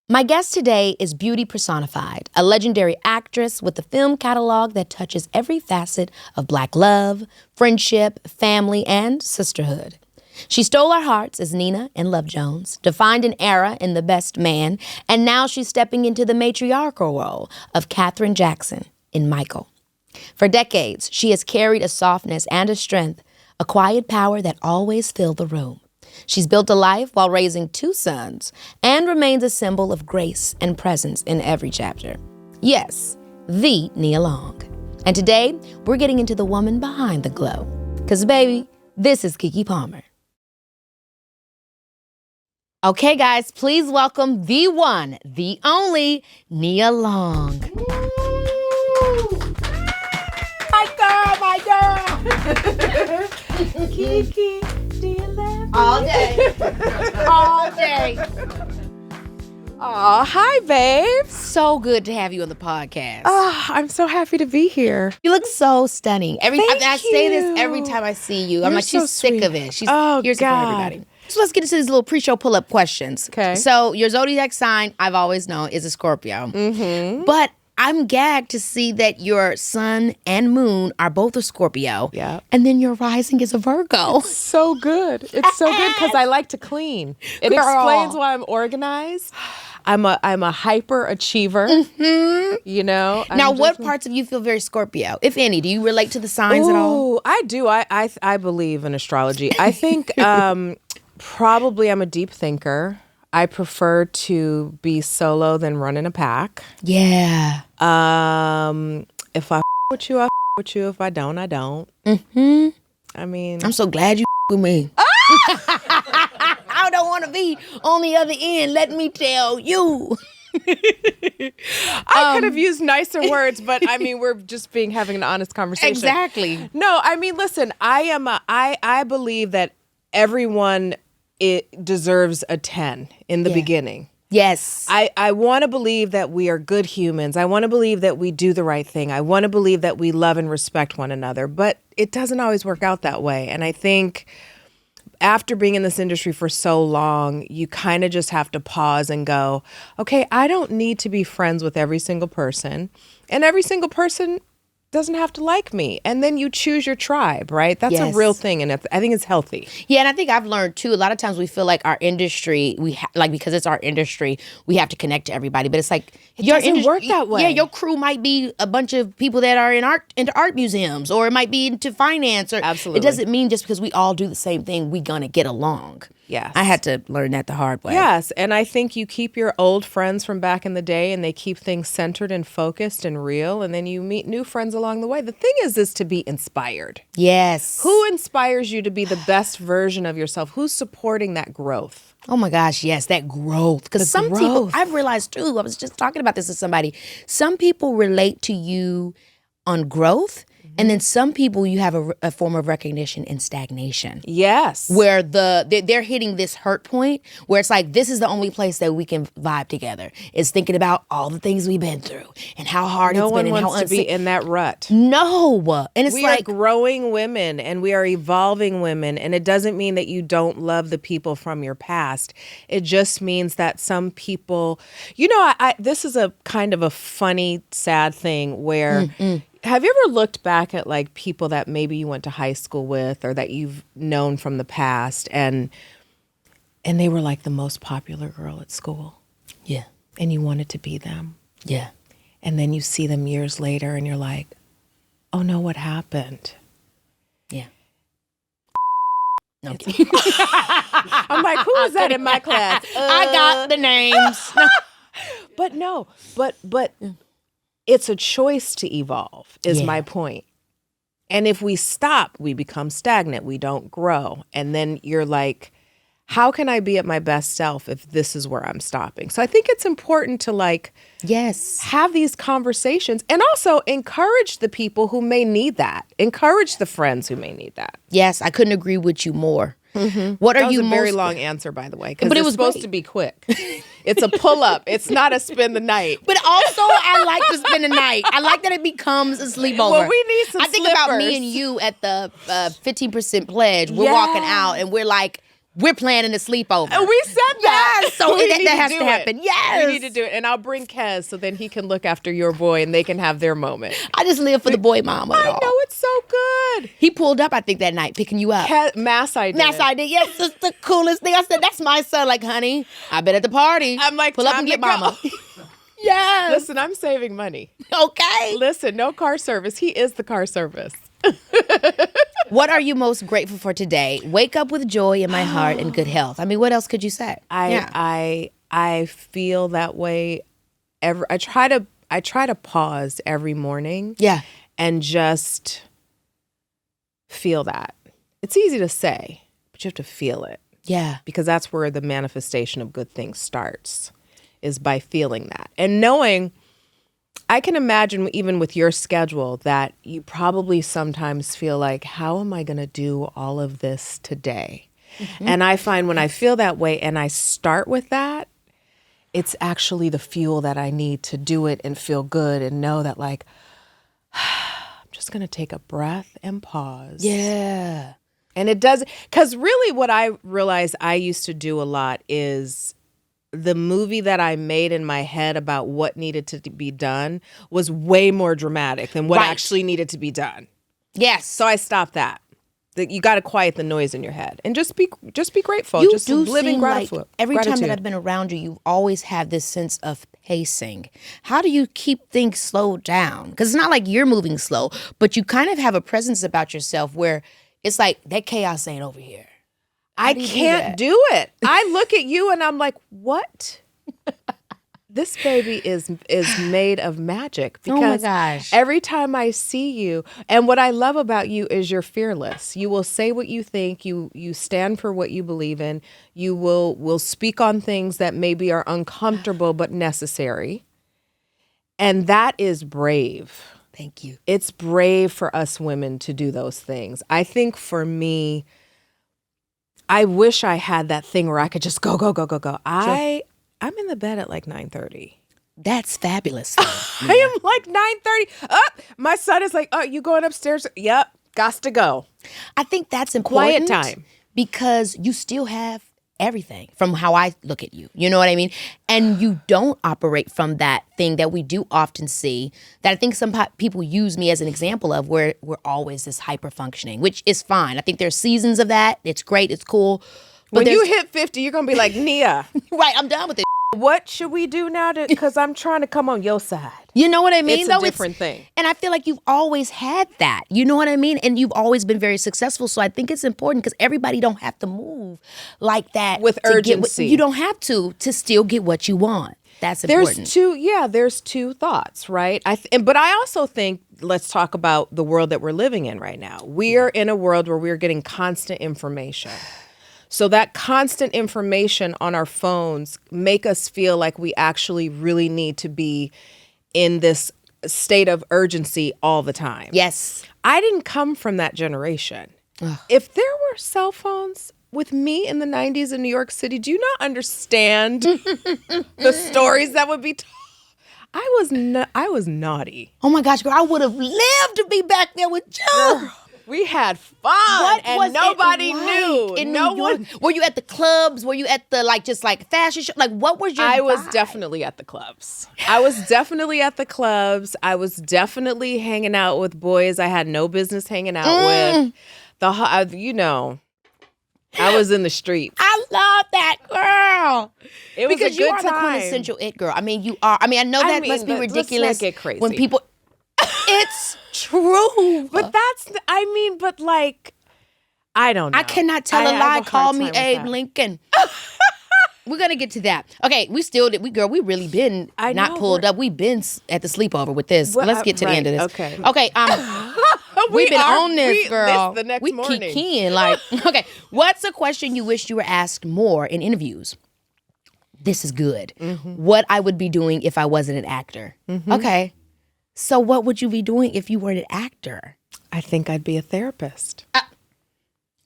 My guest today is beauty personified, a legendary actress with a film catalog that touches every facet of Black love, friendship, family, and sisterhood. She stole our hearts as Nina in Love Jones, defined an era in The Best Man, and now she's stepping into the matriarchal role of Katherine Jackson in Michael. For decades, she has carried a softness and a strength, a quiet power that always filled the room. She's built a life while raising 2 sons and remains a symbol of grace and presence in every chapter. Yes, the Nia Long. And today, we're getting into the woman behind the glow. Because, baby, this is Keke Palmer. Okay, guys, please welcome the one, the only, Nia Long. My girl. Keke, do you love me? All day. All day. Oh, hi, babe. So good to have you on the podcast. Oh, I'm so happy to be here. You look so stunning. I say this you. every time I see you. I'm You're like, she's so sick sweet. of it. Here's God. it for everybody. So let's get into these little pre-show pull-up questions. Okay. So your zodiac sign, I've always known, is a Scorpio. Mm-hmm. But I'm gagged to see that your sun and moon are both a Scorpio. Yeah. And then your rising is a Virgo. So good. It's so good because I like to clean. It Girl. explains why I'm organized. I'm a hyper achiever. Mm-hmm. You know. Now, what parts of you feel very Scorpio, if any? Do you relate to the signs at all? Oh, I do. I believe in astrology. I think probably I'm a deep thinker. I prefer to be solo than run in a pack. Yeah. If I with you, I with you. If I don't, I don't. Mm-hmm. I mean, I'm so glad you with me. I don't want to be on the other end. Let me tell you. I could have used nicer words, but I mean, we're just having an honest conversation. Exactly. No, I mean, listen, I believe that everyone deserves a 10 in the beginning. Yes. I want to believe that we are good humans. I want to believe that we do the right thing. I want to believe that we love and respect one another, but it doesn't always work out that way. And I think after being in this industry for so long, you kind of just have to pause and go, okay, I don't need to be friends with every single person, and every single person doesn't have to like me. And then you choose your tribe, right? That's Yes. a real thing, and I think it's healthy. Yeah, and I think I've learned too, a lot of times we feel like our industry, because it's our industry, we have to connect to everybody. But it's like your doesn't work that way. Yeah, your crew might be a bunch of people that are into art museums, or it might be into finance. Or Absolutely. It doesn't mean just because we all do the same thing, we gonna get along. Yes. I had to learn that the hard way. Yes, and I think you keep your old friends from back in the day, and they keep things centered and focused and real, and then you meet new friends along the way. The thing is to be inspired. Yes. Who inspires you to be the best version of yourself? Who's supporting that growth? Oh my gosh, yes, that growth. Because some people, growth. I've realized too, I was just talking about this with somebody, some people relate to you on growth, and then some people you have a form of recognition in stagnation. Yes. Where they're hitting this hurt point where it's like, this is the only place that we can vibe together, is thinking about all the things we've been through and how hard No it's been. one and wants how to be in that rut. No. And it's We like, are growing women, and we are evolving women, and it doesn't mean that you don't love the people from your past. It just means that some people, this is a kind of a funny, sad thing where have you ever looked back at like people that maybe you went to high school with or that you've known from the past, and they were like the most popular girl at school, yeah, and you wanted to be them, yeah. and then you see them years later and you're like, oh no, what happened? Yeah. No, I'm like, who was that in my class? I got the names. But it's a choice to evolve, is my point. And if we stop, we become stagnant. We don't grow. And then you're like, how can I be at my best self if this is where I'm stopping? So I think it's important to yes, have these conversations, and also encourage the people who may need that. Encourage the friends who may need that. yes, I couldn't agree with you more. Mm-hmm. What are that was you a very most- long answer, by the way, because But it it's was supposed great. to be quick. It's a pull-up. It's not a spend the night. But also, I like to spend the night. I like that it becomes a sleepover. Well, we need some I think about me slippers. and you at the 15% pledge. We're walking out and we're like, we're planning a sleepover. We said that. Yes, so that has to happen. Yes. We need to do it. And I'll bring Kez so then he can look after your boy and they can have their moment. I just live for the boy mama. I know, it's so good. He pulled up, I think, that night, picking you up. Mass I did. Yes, it's the coolest thing. I said, that's my son. Like, honey, I've been at the party. I'm like, pull up and get mama. Yes. Listen, I'm saving money. Okay. Listen, no car service. He is the car service. What are you most grateful for today? Wake up with joy in my heart and good health. I mean, what else could you say? I feel that way. I try to pause every morning. Yeah. And just feel that. It's easy to say, but you have to feel it. Yeah. Because that's where the manifestation of good things starts, is by feeling that. And knowing, I can imagine even with your schedule that you probably sometimes feel like, how am I going to do all of this today? Mm-hmm. And I find when I feel that way and I start with that, it's actually the fuel that I need to do it and feel good and know that, like, I'm just going to take a breath and pause. Yeah. And it does, because really what I realized I used to do a lot is the movie that I made in my head about what needed to be done was way more dramatic than what actually needed to be done. Yes. So I stopped that. You got to quiet the noise in your head and just be grateful. You just do live in seem gratitude. like every time that I've been around you, you always have this sense of pacing. How do you keep things slowed down? Because it's not like you're moving slow, but you kind of have a presence about yourself where it's like that chaos ain't over here. I can't do it. I look at you and I'm like, what? This baby is made of magic. Because oh my gosh. Every time I see you, and what I love about you is you're fearless. You will say what you think. You stand for what you believe in. You will speak on things that maybe are uncomfortable but necessary. And that is brave. Thank you. It's brave for us women to do those things. I think for me, I wish I had that thing where I could just go. Sure. I'm in the bed at like 9:30. That's fabulous. I am like 9:30. My son is like, oh, you going upstairs? Yep, gots to go. I think that's important. Quiet time. Because you still have everything from how I look at you. You know what I mean? And you don't operate from that thing that we do often see that I think some people use me as an example of, where we're always this hyper functioning, which is fine. I think there's seasons of that. It's great. It's cool. But when you hit 50, you're going to be like, Nia. Right. I'm done with it. What should we do now? Because I'm trying to come on your side. You know what I mean? It's a different thing. And I feel like you've always had that. You know what I mean? And you've always been very successful. So I think it's important because everybody don't have to move like that. With urgency. You don't have to still get what you want. That's important. There's two thoughts, right? But I also think, let's talk about the world that we're living in right now. We're in a world where we're getting constant information. So that constant information on our phones make us feel like we actually really need to be in this state of urgency all the time. Yes. I didn't come from that generation. Ugh. If there were cell phones with me in the 90s in New York City, do you not understand the stories that would be told? I was naughty. Oh my gosh, girl, I would have lived to be back there with you. Girl. We had fun and nobody knew. In New York? Were you at the clubs? Were you at the just fashion show? Like, what was your I vibe? was definitely at the clubs. I was definitely hanging out with boys I had no business hanging out with. I was in the streets. I love that, girl. It was because a good you are time. the quintessential it girl. I mean, you are. I mean, I know that must be ridiculous. Let's not get crazy. When people... It's true. But I don't know. I cannot tell a lie. Call me Abe Lincoln. We're going to get to that. Okay, we really been not pulled up. We've been at the sleepover with this. Let's get to the end of this. Okay. Okay, we've been on this, girl. The next morning. Keep keying. Okay, what's a question you wish you were asked more in interviews? This is good. Mm-hmm. What I would be doing if I wasn't an actor. Mm-hmm. Okay. So what would you be doing if you weren't an actor? I think I'd be a therapist.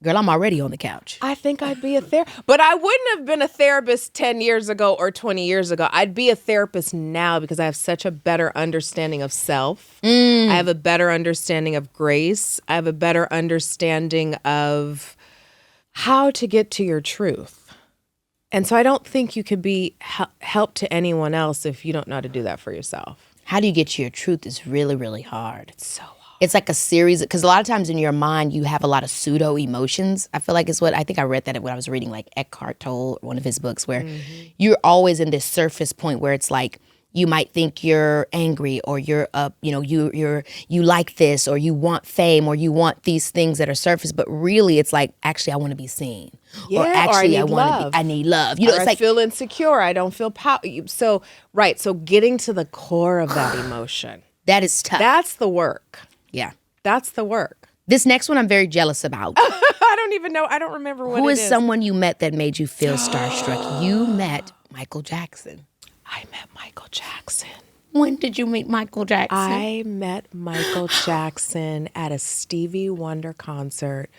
Girl, I'm already on the couch. I think I'd be a therapist. But I wouldn't have been a therapist 10 years ago or 20 years ago. I'd be a therapist now because I have such a better understanding of self. I have a better understanding of grace. I have a better understanding of how to get to your truth. And so I don't think you could be help to anyone else if you don't know how to do that for yourself. How do you get to your truth is really, really hard. It's so hard. It's like a series, because a lot of times in your mind, you have a lot of pseudo emotions. I feel like it's what, I think I read that when I was reading like Eckhart Tolle, one of his books, where you're always in this surface point where it's like, you might think you're angry, or you're you like this, or you want fame, or you want these things that are surface, but really it's like, actually I want to be seen. Yeah, or actually I need love. You know, or it's I like, feel insecure. I don't feel power. So getting to the core of that emotion. that is tough. That's the work. Yeah. That's the work. This next one I'm very jealous about. I don't even know. I don't remember what Who it is someone you met that made you feel starstruck? You met Michael Jackson. I met Michael Jackson. When did you meet Michael Jackson? I met Michael Jackson at a Stevie Wonder concert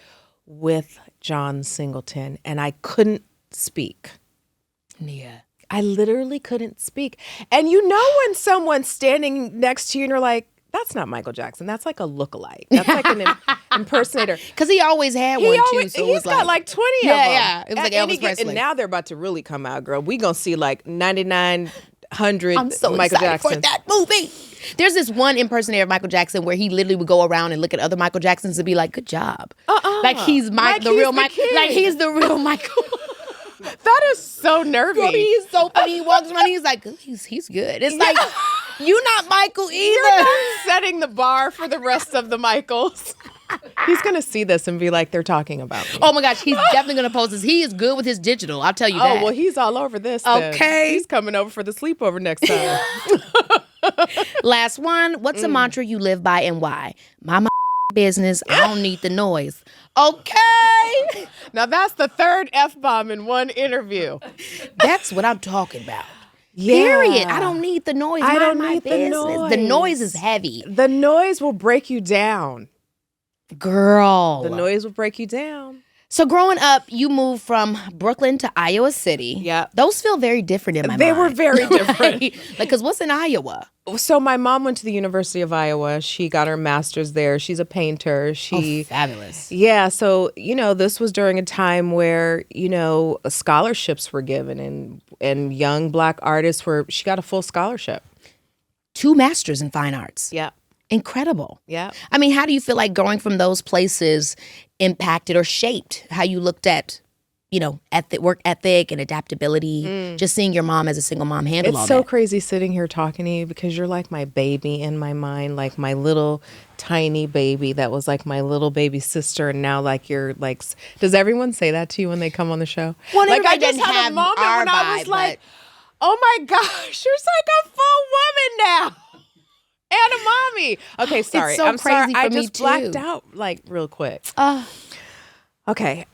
with John Singleton, and I couldn't speak. Nia. I literally couldn't speak. And you know when someone's standing next to you and you're like, that's not Michael Jackson. That's like a lookalike. That's like an impersonator. Because he always had one too. So he's got like 20 of them. Yeah. It was like Elvis Presley. And now they're about to really come out, girl. We gonna see like 9,900 I'm so Michael excited Jackson. for that movie. There's this one impersonator of Michael Jackson where he literally would go around and look at other Michael Jacksons and be like, good job. Like he's the real Michael. Like he's the real Michael. That is so nervy. Bro, he's so funny. He walks around, he's like, he's good. It's like, you're not Michael either. You're not setting the bar for the rest of the Michaels. He's going to see this and be like, they're talking about me. Oh my gosh, he's definitely going to post this. He is good with his digital, I'll tell you that. Oh, well, he's all over this then. Okay. He's coming over for the sleepover next time. Last one. What's a mantra you live by and why? My business. I don't need the noise. Okay. Now that's the third F-bomb in one interview. That's what I'm talking about. Yeah. Period. I don't need the noise. I don't my need the business. noise. The noise is heavy. The noise will break you down. Girl. The noise will break you down. So growing up, you moved from Brooklyn to Iowa City. Yeah. Those feel very different in my mind. They were very different. Like, because what's in Iowa? So my mom went to the University of Iowa. She got her master's there. She's a painter. Fabulous. Yeah. So, this was during a time where, scholarships were given and young Black artists she got a full scholarship. 2 masters in fine arts. Yeah. Incredible. Yeah. I mean, how do you feel like going from those places impacted or shaped how you looked at, work ethic and adaptability? Just seeing your mom as a single mom handle all that. It's so crazy sitting here talking to you because you're like my baby in my mind, like my little tiny baby that was like my little baby sister, and now like you're like. Does everyone say that to you when they come on the show? Well, like I just had a moment when I was like, "Oh my gosh, you're like a full woman now." And a mommy. Okay, sorry. It's so I'm crazy sorry. for I me just too. blacked out like real quick. Okay.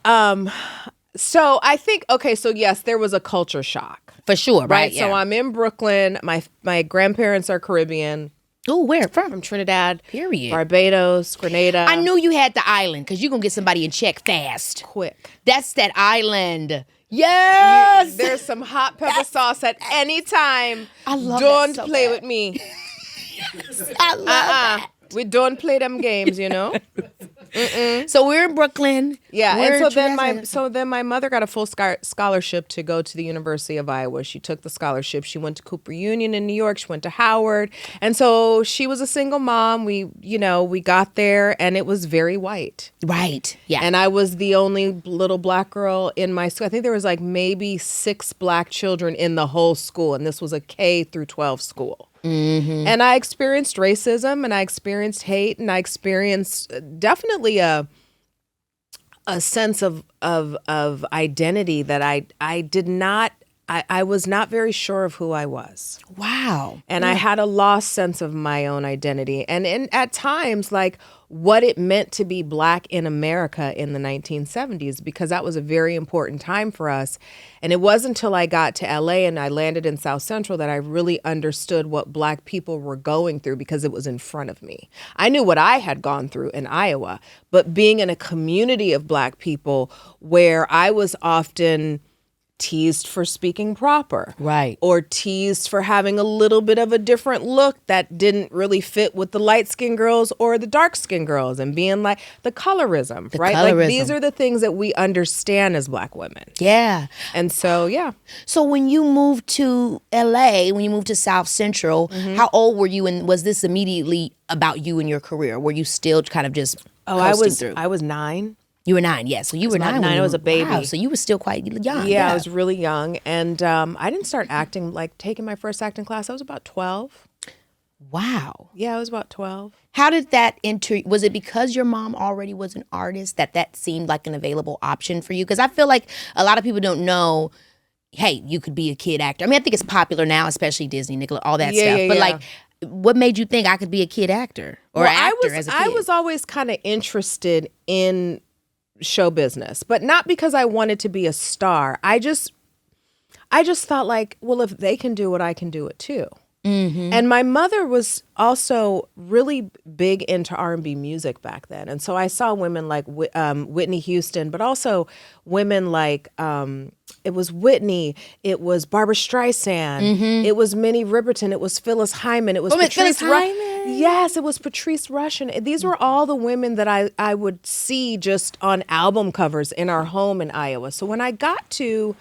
So I think so yes, there was a culture shock. For sure, right? So I'm in Brooklyn. My grandparents are Caribbean. Oh, where from? From Trinidad. Period. Barbados, Grenada. I knew you had the island because you're going to get somebody in check fast. Quick. That's that island. Yes. There's some hot pepper sauce at any time. I love Don't that so play bad. with me. I love that. We don't play them games, So we're in Brooklyn. Yeah, We're and in then my mother got a full scholarship to go to the University of Iowa. She took the scholarship. She went to Cooper Union in New York. She went to Howard, and so she was a single mom. We got there, and it was very white. Right. Yeah. And I was the only little Black girl in my school. I think there was like maybe 6 Black children in the whole school, and this was a K through 12 school. Mm-hmm. And I experienced racism, and I experienced hate, and I experienced definitely a sense of identity that I did not. I was not very sure of who I was. Wow. And I had a lost sense of my own identity. And at times, like what it meant to be Black in America in the 1970s, because that was a very important time for us. And it wasn't until I got to LA and I landed in South Central that I really understood what Black people were going through, because it was in front of me. I knew what I had gone through in Iowa, but being in a community of Black people where I was often teased for speaking proper. Right. Or teased for having a little bit of a different look that didn't really fit with the light-skinned girls or the dark-skinned girls, and being like the colorism, right? Like these are the things that we understand as Black women. Yeah. And so, yeah. So when you moved to LA, when you moved to South Central, how old were you, and was this immediately about you and your career? Were you still kind of just coasting through? I was 9. You were 9, yes. So you were 9 when I was a baby. Wow, so you were still quite young. Yeah, I was really young. And I didn't start acting, like taking my first acting class. I was about 12. Wow. Yeah, I was about 12. How did that enter? Was it because your mom already was an artist that seemed like an available option for you? Because I feel like a lot of people don't know, hey, you could be a kid actor. I mean, I think it's popular now, especially Disney, Nickelodeon, all that stuff. But like, what made you think I could be a kid actor or actor as a kid? I was always kind of interested in show business, but not because I wanted to be a star. I just thought like, well, if they can do it, I can do it too. Mm-hmm. And my mother was also really big into R&B music back then. And so I saw women like Whitney Houston, but also women like, it was Whitney, it was Barbara Streisand, it was Minnie Riperton, it was Phyllis Hyman, it was Patrice Hyman. Yes, it was Patrice Rushen. These were all the women that I would see just on album covers in our home in Iowa. So when I got to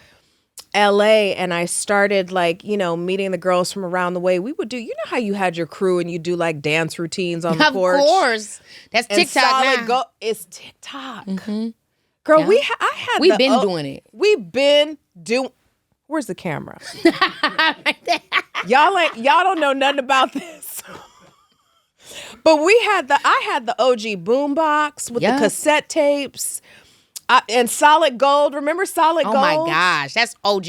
LA and I started like, meeting the girls from around the way, we would do, how you had your crew and you do like dance routines on the porch? Of course. That's TikTok now. It's TikTok. Mm-hmm. Girl, yeah. We've been doing it. We've been doing. Where's the camera? Y'all don't know nothing about this. But I had the OG boombox with the cassette tapes. And Solid Gold. Remember Solid Gold? Oh my gosh, that's OG.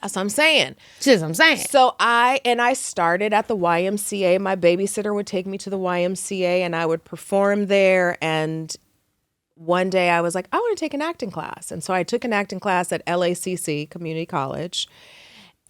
That's what I'm saying. That's what I'm saying. So I started at the YMCA. My babysitter would take me to the YMCA and I would perform there. And one day I was like, I want to take an acting class. And so I took an acting class at LACC Community College.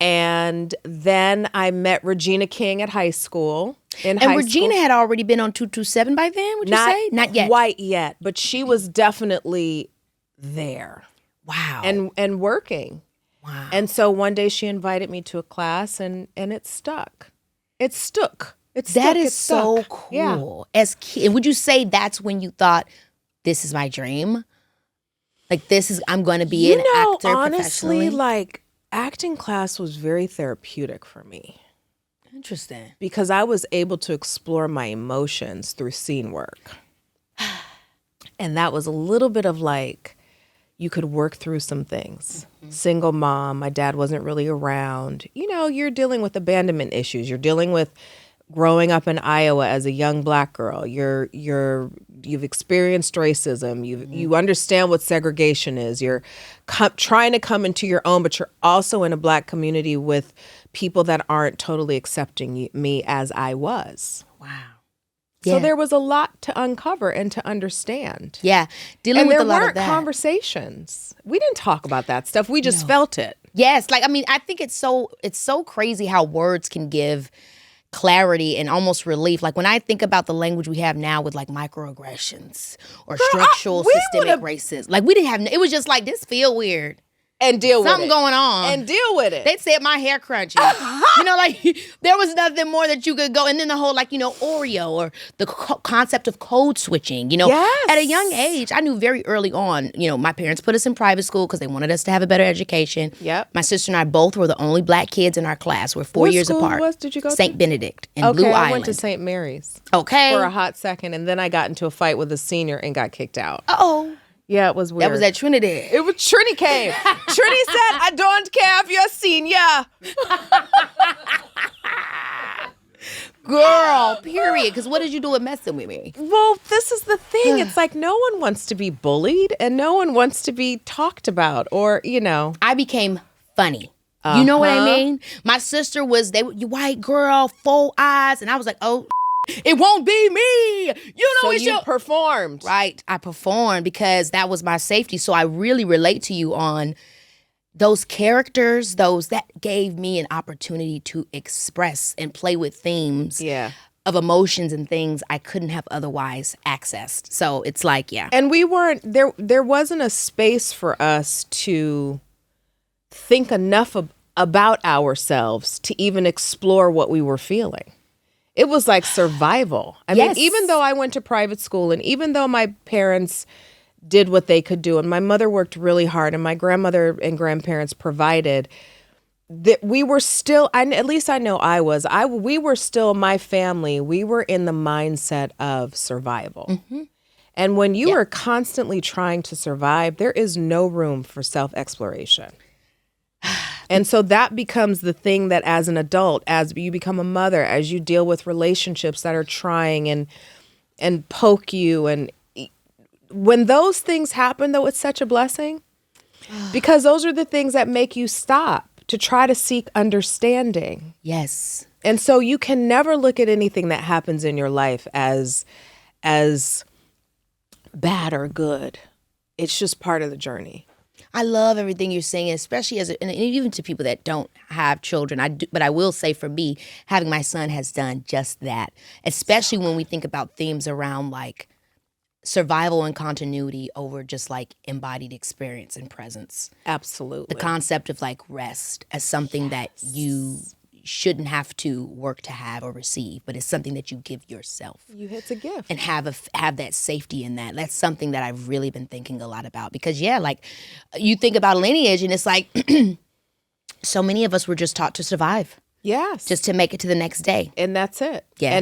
And then I met Regina King at high school. And Regina had already been on 227 by then, would you say? Not yet. Not quite yet, but she was definitely there. Wow. And working. Wow. And so one day she invited me to a class and it stuck. It stuck. That is so cool. Yeah. Would you say that's when you thought, this is my dream? Like I'm going to be an actor honestly, professionally? like acting class was very therapeutic for me. Interesting. Because I was able to explore my emotions through scene work. And that was a little bit of like, you could work through some things. Mm-hmm. Single mom, my dad wasn't really around. You're dealing with abandonment issues. You're dealing with growing up in Iowa as a young Black girl. You've experienced racism. You understand what segregation is. You're trying to come into your own, but you're also in a Black community with people that aren't totally accepting me as I was. Wow. So there was a lot to uncover and to understand. Yeah. Dealing with a lot of that. And there weren't conversations. We didn't talk about that stuff. We just felt it. Yes. I think it's so crazy how words can give clarity and almost relief. Like when I think about the language we have now with like microaggressions or structural systemic racism. Like we didn't have, it was just like, this feel weird. And deal with it. Something going on. And deal with it. They said my hair crunchy. There was nothing more that you could go. And then the whole Oreo or the concept of code switching, Yes. At a young age, I knew very early on, my parents put us in private school because they wanted us to have a better education. Yep. My sister and I both were the only Black kids in our class. We're 4 years apart. What school did you go to? St. Benedict in Blue Island. I went to St. Mary's. Okay. For a hot second. And then I got into a fight with a senior and got kicked out. Uh-oh. Yeah, it was weird. That was at Trinity. It was Trinity came. Trinity said, I don't care if you're a senior. Girl, period. Because what did you do with messing with me? Well, this is the thing. It's like no one wants to be bullied and no one wants to be talked about or, I became funny. You know what I mean? My sister was, you white girl, full eyes. And I was like, oh, it won't be me. So you performed. Right. I performed because that was my safety. So I really relate to you on those characters, those that gave me an opportunity to express and play with themes of emotions and things I couldn't have otherwise accessed. So it's like, And we weren't, there wasn't a space for us to think enough about ourselves to even explore what we were feeling. It was like survival. I mean, even though I went to private school and even though my parents did what they could do and my mother worked really hard and my grandmother and grandparents provided, that we were still, at least I know we were still, my family, we were in the mindset of survival. Mm-hmm. And when you are constantly trying to survive, there is no room for self-exploration. And so that becomes the thing that as an adult, as you become a mother, as you deal with relationships that are trying and poke you. And when those things happen, though, it's such a blessing because those are the things that make you stop to try to seek understanding. Yes. And so you can never look at anything that happens in your life as bad or good. It's just part of the journey. I love everything you're saying, especially and even to people that don't have children. But I will say for me, having my son has done just that, especially when we think about themes around like survival and continuity over just like embodied experience and presence. Absolutely. The concept of like rest as something that you shouldn't have to work to have or receive, but it's something that you give yourself. It's a gift. And have that safety in that. That's something that I've really been thinking a lot about because like you think about lineage and it's like so many of us were just taught to survive. Yes. Just to make it to the next day. And that's it. Yeah.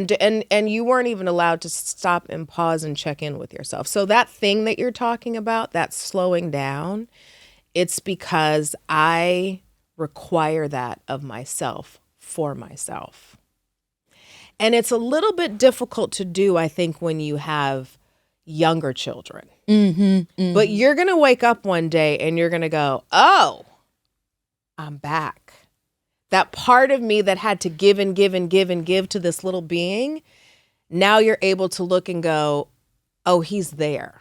And you weren't even allowed to stop and pause and check in with yourself. So that thing that you're talking about, that slowing down, it's because I require that of myself for myself. And it's a little bit difficult to do, I think, when you have younger children. Mm-hmm, mm-hmm. But you're going to wake up one day and you're going to go, oh, I'm back. That part of me that had to give and give and give and give to this little being, now you're able to look and go, oh, he's there.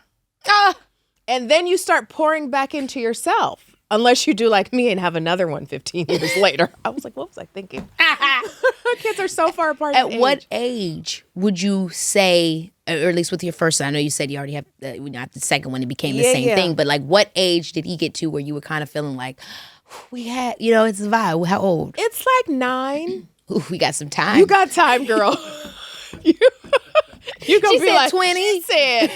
And then you start pouring back into yourself. Unless you do like me and have another one 15 years later. I was like, what was I thinking? Kids are so far apart. At what age would you say, or at least with your first son, I know you said you already have, not the second one, it became the same thing, but like what age did he get to where you were kind of feeling like, we had, it's a vibe. How old? It's like 9. Ooh, we got some time. You got time, girl. You gonna she be said like 20. She said,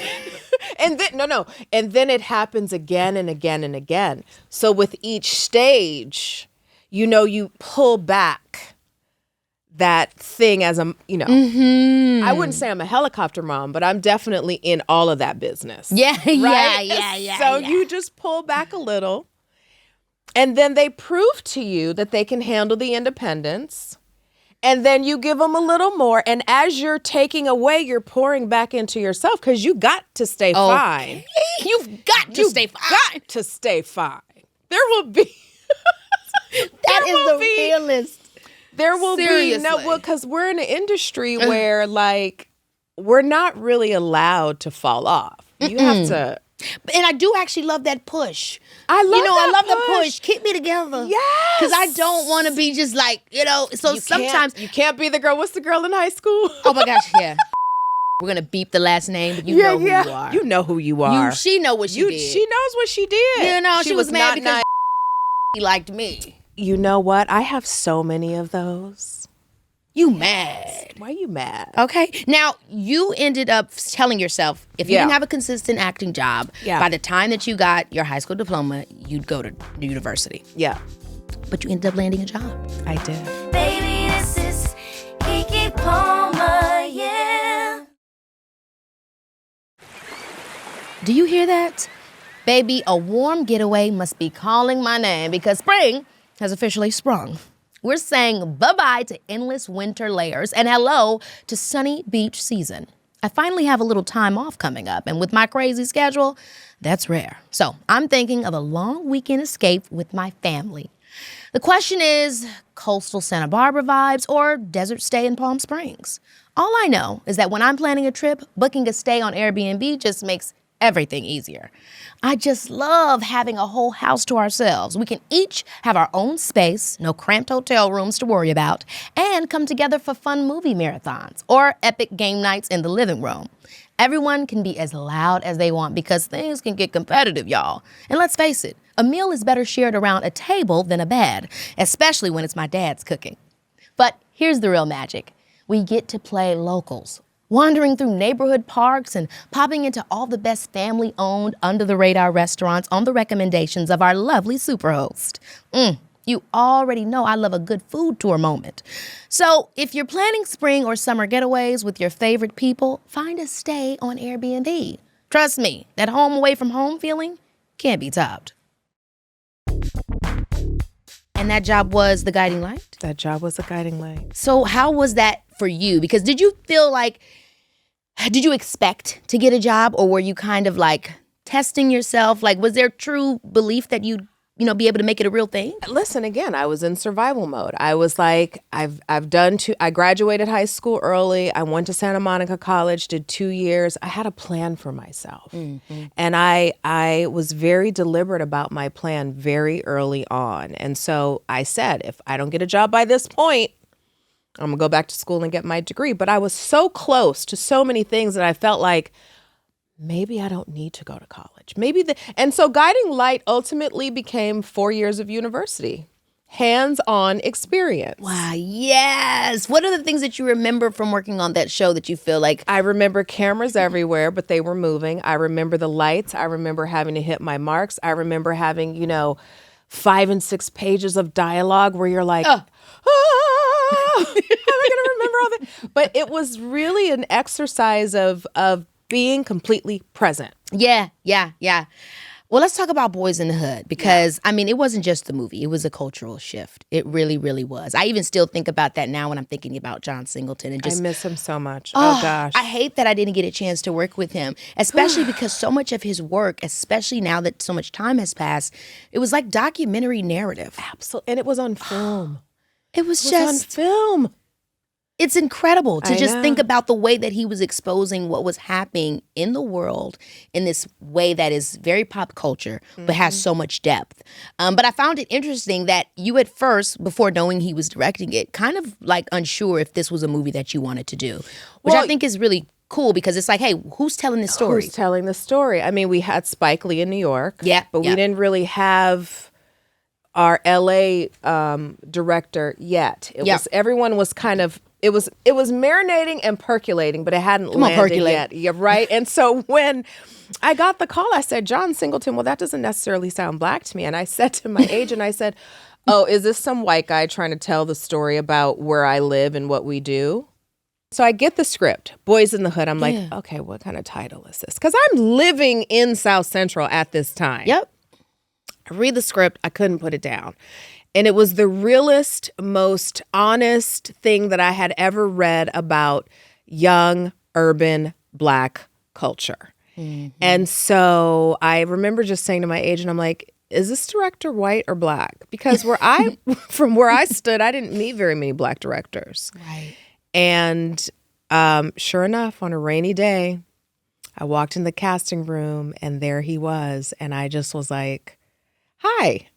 and then and then it happens again and again and again. So with each stage, you pull back that thing as Mm-hmm. I wouldn't say I'm a helicopter mom, but I'm definitely in all of that business. Yeah, right? yeah. So you just pull back a little, and then they prove to you that they can handle the independence. And then you give them a little more. And as you're taking away, you're pouring back into yourself because you got to stay fine. You've got to stay fine. Got to stay fine. There will be. That is the realest. There will be. No, because we're in an industry where like we're not really allowed to fall off. You have to. And I do actually love that push. I love the push. Keep me together. Yes. Because I don't want to be just like, so sometimes. You can't be the girl. What's the girl in high school? Oh my gosh, yeah. We're going to beep the last name, but you know who you are. You know who you are. She know what she did. She knows what she did. She was mad because he liked me. You know what? I have so many of those. You mad. Why are you mad? Okay. Now, you ended up telling yourself if you didn't have a consistent acting job, by the time that you got your high school diploma, you'd go to university. Yeah. But you ended up landing a job. I did. Baby, this is Keke Palmer, yeah. Do you hear that? Baby, a warm getaway must be calling my name because spring has officially sprung. We're saying bye-bye to endless winter layers and hello to sunny beach season. I finally have a little time off coming up, and with my crazy schedule, that's rare. So I'm thinking of a long weekend escape with my family. The question is, coastal Santa Barbara vibes or desert stay in Palm Springs? All I know is that when I'm planning a trip, booking a stay on Airbnb just makes everything easier. I just love having a whole house to ourselves. We can each have our own space, no cramped hotel rooms to worry about, and come together for fun movie marathons or epic game nights in the living room. Everyone can be as loud as they want because things can get competitive, y'all. And let's face it, a meal is better shared around a table than a bed, especially when it's my dad's cooking. But here's the real magic. We get to play locals, wandering through neighborhood parks and popping into all the best family-owned, under-the-radar restaurants on the recommendations of our lovely superhost. You already know I love a good food tour moment. So if you're planning spring or summer getaways with your favorite people, find a stay on Airbnb. Trust me, that home away from home feeling can't be topped. And that job was the guiding light? That job was a guiding light. So how was that for you? Because did you expect to get a job, or were you kind of like testing yourself? Like, was there true belief that you'd be able to make it a real thing? Listen, again, I was in survival mode. I was like, I graduated high school early. I went to Santa Monica College, did 2 years. I had a plan for myself. Mm-hmm. And I was very deliberate about my plan very early on. And so I said, if I don't get a job by this point, I'm gonna go back to school and get my degree. But I was so close to so many things that I felt like, maybe I don't need to go to college. And so guiding light ultimately became 4 years of university, hands-on experience. Wow, yes. What are the things that you remember from working on that show that you feel like? I remember cameras everywhere, but they were moving. I remember the lights. I remember having to hit my marks. I remember having, 5 and 6 pages of dialogue where you're like, how am I going to remember all that? But it was really an exercise of being completely present. Yeah. Well, let's talk about Boyz in the Hood because, it wasn't just the movie. It was a cultural shift. It really, really was. I even still think about that now when I'm thinking about John Singleton. And I miss him so much. Oh, gosh. I hate that I didn't get a chance to work with him, especially because so much of his work, especially now that so much time has passed, it was like documentary narrative. Absolutely. And it was on film. It was on film. It's incredible to just know. think about the way that he was exposing what was happening in the world in this way that is very pop culture, but has so much depth. But I found it interesting that you at first, before knowing he was directing it, kind of like unsure if this was a movie that you wanted to do, which I think is really cool because it's like, hey, who's telling this story? Who's telling the story? We had Spike Lee in New York, but we didn't really have our LA director yet. Everyone was kind of. It was marinating and percolating, but it hadn't landed yet. Yeah, right. And so when I got the call, I said, John Singleton, well, that doesn't necessarily sound black to me. And I said to my agent, I said, oh, is this some white guy trying to tell the story about where I live and what we do? So I get the script, Boyz in the Hood. I'm like, okay, what kind of title is this? Because I'm living in South Central at this time. Yep. I read the script. I couldn't put it down. And it was the realest, most honest thing that I had ever read about young, urban, Black culture. Mm-hmm. And so I remember just saying to my agent, I'm like, is this director white or Black? Because from where I stood, I didn't meet very many Black directors. Right. And sure enough, on a rainy day, I walked in the casting room and there he was. And I just was like, hi.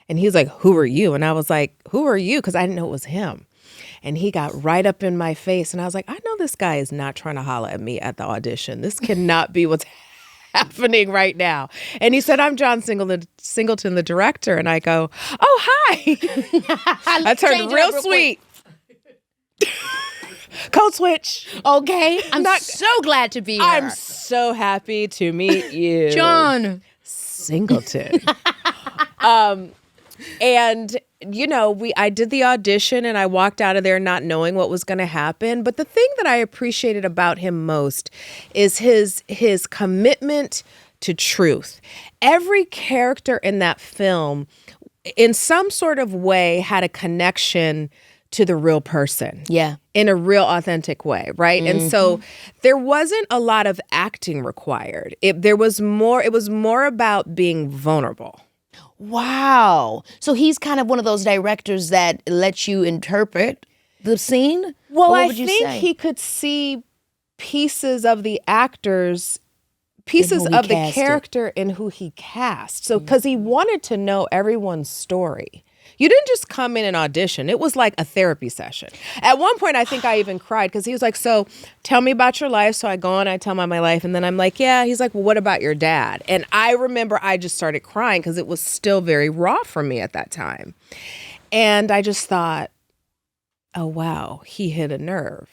And he was like, who are you? And I was like, who are you? Because I didn't know it was him. And he got right up in my face. And I was like, I know this guy is not trying to holler at me at the audition. This cannot be what's happening right now. And he said, I'm John Singleton, the director. And I go, oh, hi. I turned real sweet. Code switch. Okay. I'm so glad to be here. I'm so happy to meet you. John Singleton. And, I did the audition and I walked out of there not knowing what was going to happen. But the thing that I appreciated about him most is his commitment to truth. Every character in that film, in some sort of way, had a connection to the real person. Yeah. In a real authentic way, right? Mm-hmm. And so there wasn't a lot of acting required. It was more about being vulnerable. Wow. So he's kind of one of those directors that lets you interpret the scene? Well, I think he could see pieces of the actors, pieces of the character in who he cast. So because he wanted to know everyone's story. You didn't just come in and audition. It was like a therapy session. At one point, I think I even cried because he was like, so tell me about your life. So I go and I tell my life. And then I'm like, yeah. He's like, well, what about your dad? And I remember I just started crying because it was still very raw for me at that time. And I just thought, oh, wow, he hit a nerve.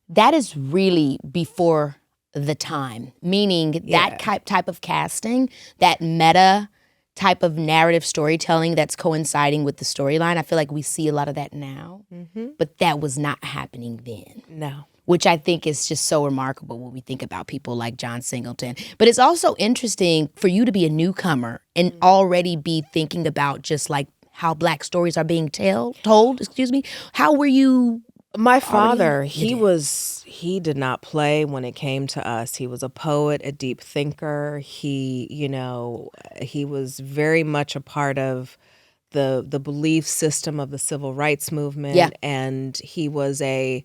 That is really before the time, meaning that type of casting, that meta type of narrative storytelling that's coinciding with the storyline. I feel like we see a lot of that now, but that was not happening then. No. Which I think is just so remarkable when we think about people like John Singleton. But it's also interesting for you to be a newcomer and already be thinking about just like how Black stories are being told. How were you? My father, he did not play when it came to us. He was a poet, a deep thinker. He was very much a part of the belief system of the civil rights movement. Yeah. And he was a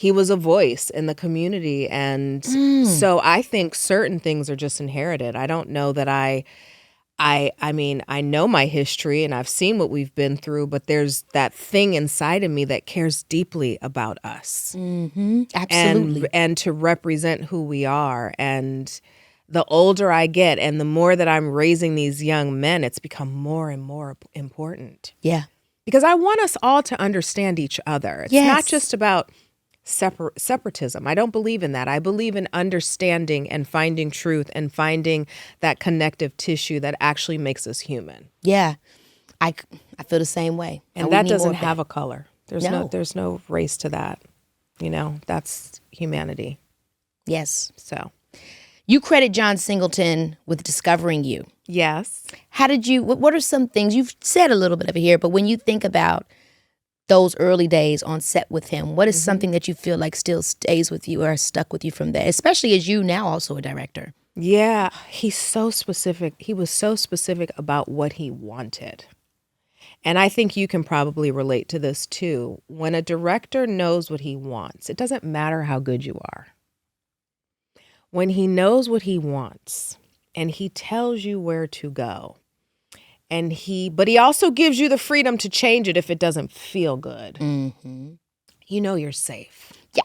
voice in the community. And so I think certain things are just inherited. I don't know that I mean, I know my history and I've seen what we've been through, but there's that thing inside of me that cares deeply about us. Mm-hmm. Absolutely. And to represent who we are. And the older I get and the more that I'm raising these young men, it's become more and more important. Yeah. Because I want us all to understand each other. It's not just about separatism. I don't believe in that. I believe in understanding and finding truth and finding that connective tissue that actually makes us human. Yeah. I feel the same way. And that doesn't have a color. There's no race to that. That's humanity. Yes. So you credit John Singleton with discovering you. Yes. How did you, what are some things, you've said a little bit of it here, but when you think about those early days on set with him, what is something that you feel like still stays with you or stuck with you from there, especially as you now also a director? Yeah, he's so specific. He was so specific about what he wanted. And I think you can probably relate to this too. When a director knows what he wants, it doesn't matter how good you are. When he knows what he wants and he tells you where to go, but he also gives you the freedom to change it if it doesn't feel good. Mm-hmm. You're safe. Yeah.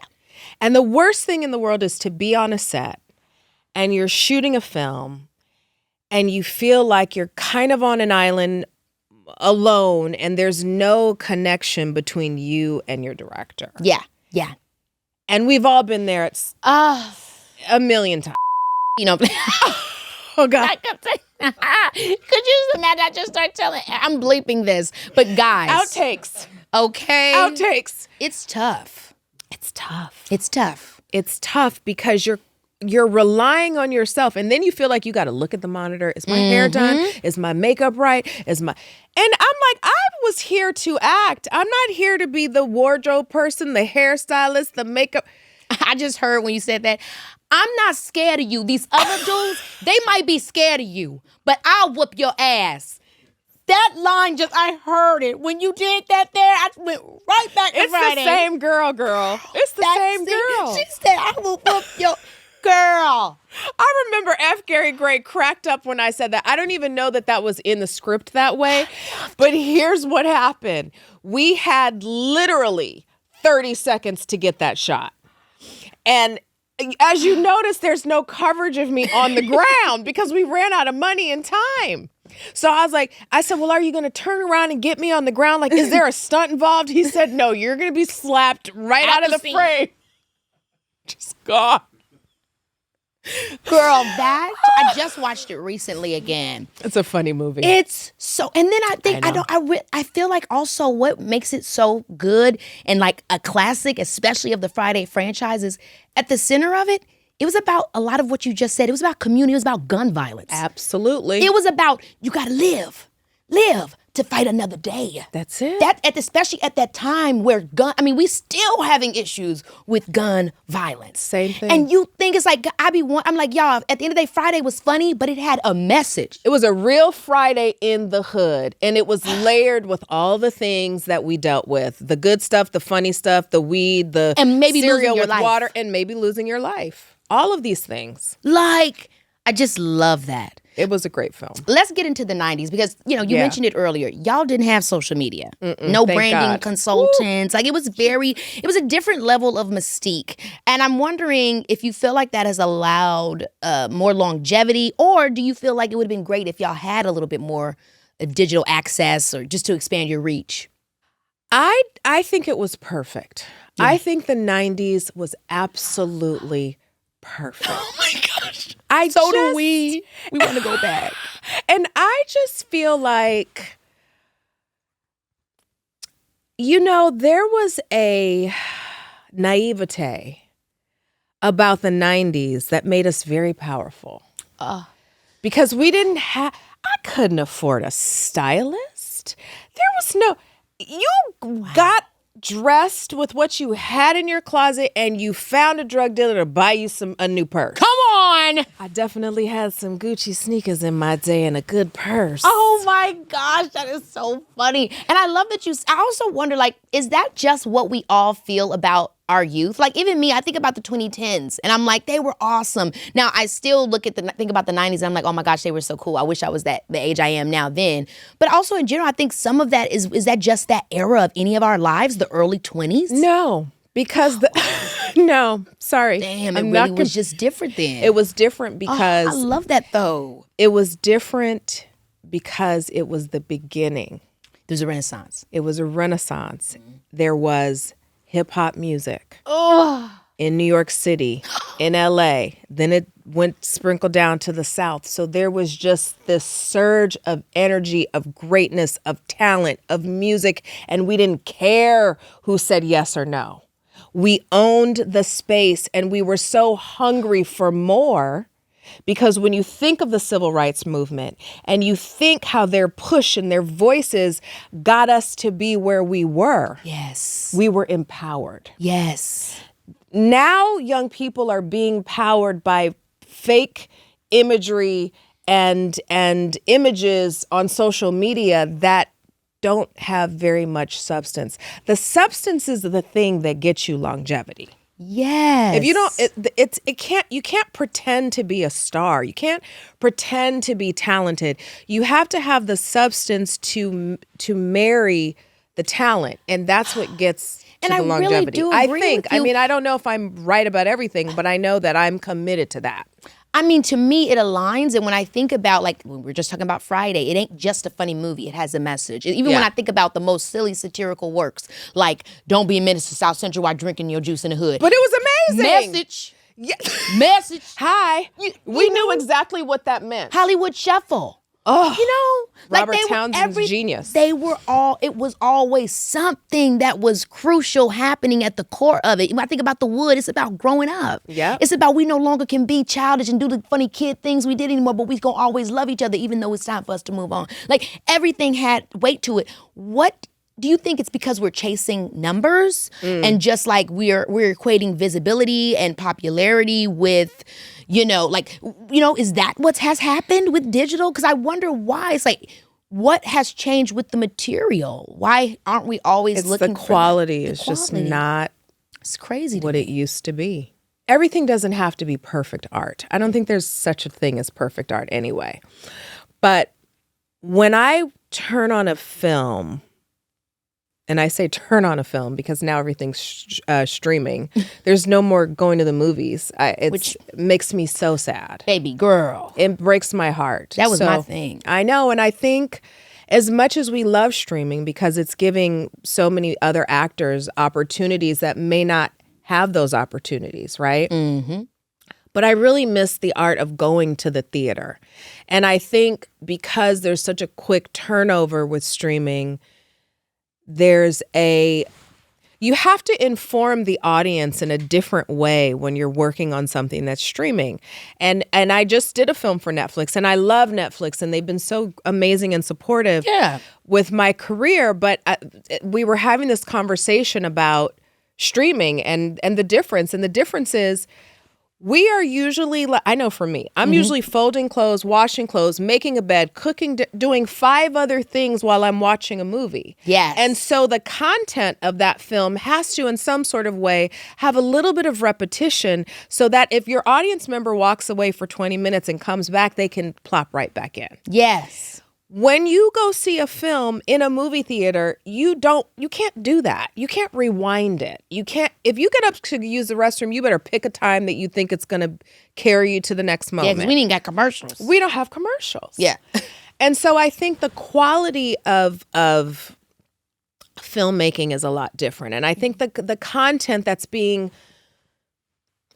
And the worst thing in the world is to be on a set and you're shooting a film and you feel like you're kind of on an island alone and there's no connection between you and your director. Yeah. Yeah. And we've all been there. It's a million times. Oh, God. Could you just imagine? I just start telling, I'm bleeping this, but guys. Outtakes. Okay. Outtakes. It's tough. It's tough. It's tough. It's tough because you're relying on yourself. And then you feel like you got to look at the monitor. Is my hair done? Is my makeup right? And I'm like, I was here to act. I'm not here to be the wardrobe person, the hairstylist, the makeup. I just heard when you said that. I'm not scared of you. These other dudes, they might be scared of you, but I'll whoop your ass. That line I heard it. When you did that there, I went right back to writing. It's the same girl. It's the same girl. She said, I will whoop your girl. I remember F. Gary Gray cracked up when I said that. I don't even know that was in the script that way, but here's what happened. We had literally 30 seconds to get that shot. And as you notice, there's no coverage of me on the ground because we ran out of money and time. So I said, well, are you going to turn around and get me on the ground? Like, is there a stunt involved? He said, no, you're going to be slapped right out of the frame. Just gone. Girl, I just watched it recently again. It's a funny movie. It's so, and then I think I feel like also what makes it so good and like a classic, especially of the Friday franchises, at the center of it, it was about a lot of what you just said. It was about community. It was about gun violence. Absolutely. It was about you got to live to fight another day. That's it. Especially at that time where we still having issues with gun violence. Same thing. And you think it's like, I'm like, y'all, at the end of the day, Friday was funny, but it had a message. It was a real Friday in the hood. And it was layered with all the things that we dealt with. The good stuff, the funny stuff, the weed, the and maybe cereal with water, and maybe losing your life. All of these things. Like, I just love that. It was a great film. Let's get into the 90s because, you mentioned it earlier. Y'all didn't have social media. No thank branding God. consultants. Like, it was a different level of mystique. And I'm wondering if you feel like that has allowed more longevity, or do you feel like it would have been great if y'all had a little bit more digital access or just to expand your reach? I think it was perfect. Yeah. I think the 90s was absolutely perfect. Oh my gosh. Do we. We want to go back. And I just feel like, there was a naivete about the 90s that made us very powerful. Because I couldn't afford a stylist. There was you got dressed with what you had in your closet and you found a drug dealer to buy you a new purse. Come on. I definitely had some Gucci sneakers in my day and a good purse. Oh my gosh, that is so funny. And I love that I also wonder, like, is that just what we all feel about our youth? Like, even me, I think about the 2010s and I'm like, they were awesome. Now, I still think about the 90s and I'm like, oh my gosh, they were so cool. I wish I was the age I am now then. But also in general, I think some of that is that just that era of any of our lives, the early 20s? No, because no, sorry. Damn, it really was just different then. It was different because I love that though. It was different because it was the beginning. There's a renaissance. It was a renaissance. There was hip hop music in New York City, in LA. Then it went sprinkled down to the South. So there was just this surge of energy, of greatness, of talent, of music. And we didn't care who said yes or no. We owned the space and we were so hungry for more. Because when you think of the civil rights movement and you think how their push and their voices got us to be where we were. Yes. We were empowered. Yes. Now young people are being powered by fake imagery and images on social media that don't have very much substance. The substance is the thing that gets you longevity. Yes. If you don't, you can't pretend to be a star. You can't pretend to be talented. You have to have the substance to marry the talent, and that's what gets to the longevity. Really do agree with you. I mean, I don't know if I'm right about everything, but I know that I'm committed to that. I mean, to me, it aligns. And when I think about, like, when we're just talking about Friday, it ain't just a funny movie. It has a message. Even when I think about the most silly satirical works, like, don't be a menace to South Central while drinking your juice in the hood. But it was amazing. Message. Yeah. Message. Hi. We knew exactly what that meant. Hollywood Shuffle. Oh, Robert like Townsend's genius. It was always something that was crucial happening at the core of it. When I think about The Wood, it's about growing up. Yeah. It's about we no longer can be childish and do the funny kid things we did anymore, but we gonna always love each other even though it's time for us to move on. Like, everything had weight to it. What do you think it's because we're chasing numbers and just like we're equating visibility and popularity with, is that what has happened with digital? Because I wonder why. It's like, what has changed with the material? Why aren't we always looking for the quality? It's just not. It's crazy what it used to be. Everything doesn't have to be perfect art. I don't think there's such a thing as perfect art anyway. But when I turn on a film, and I say turn on a film because now everything's streaming. There's no more going to the movies. Which makes me so sad. Baby girl. It breaks my heart. That was my thing. I know. And I think as much as we love streaming because it's giving so many other actors opportunities that may not have those opportunities, right? Mm-hmm. But I really miss the art of going to the theater. And I think because there's such a quick turnover with streaming, you have to inform the audience in a different way when you're working on something that's streaming. And I just did a film for Netflix, and I love Netflix, and they've been so amazing and supportive with my career. But we were having this conversation about streaming and the difference. And the difference is we are usually, I know for me, I'm usually folding clothes, washing clothes, making a bed, cooking, doing 5 other things while I'm watching a movie. Yes. And so the content of that film has to, in some sort of way, have a little bit of repetition so that if your audience member walks away for 20 minutes and comes back, they can plop right back in. Yes. When you go see a film in a movie theater, you can't do that. You can't rewind it. You can't, if you get up to use the restroom, you better pick a time that you think it's going to carry you to the next moment. Yeah, because we didn't got commercials. We don't have commercials. Yeah. And so I think the quality of filmmaking is a lot different. And I think the content that's being,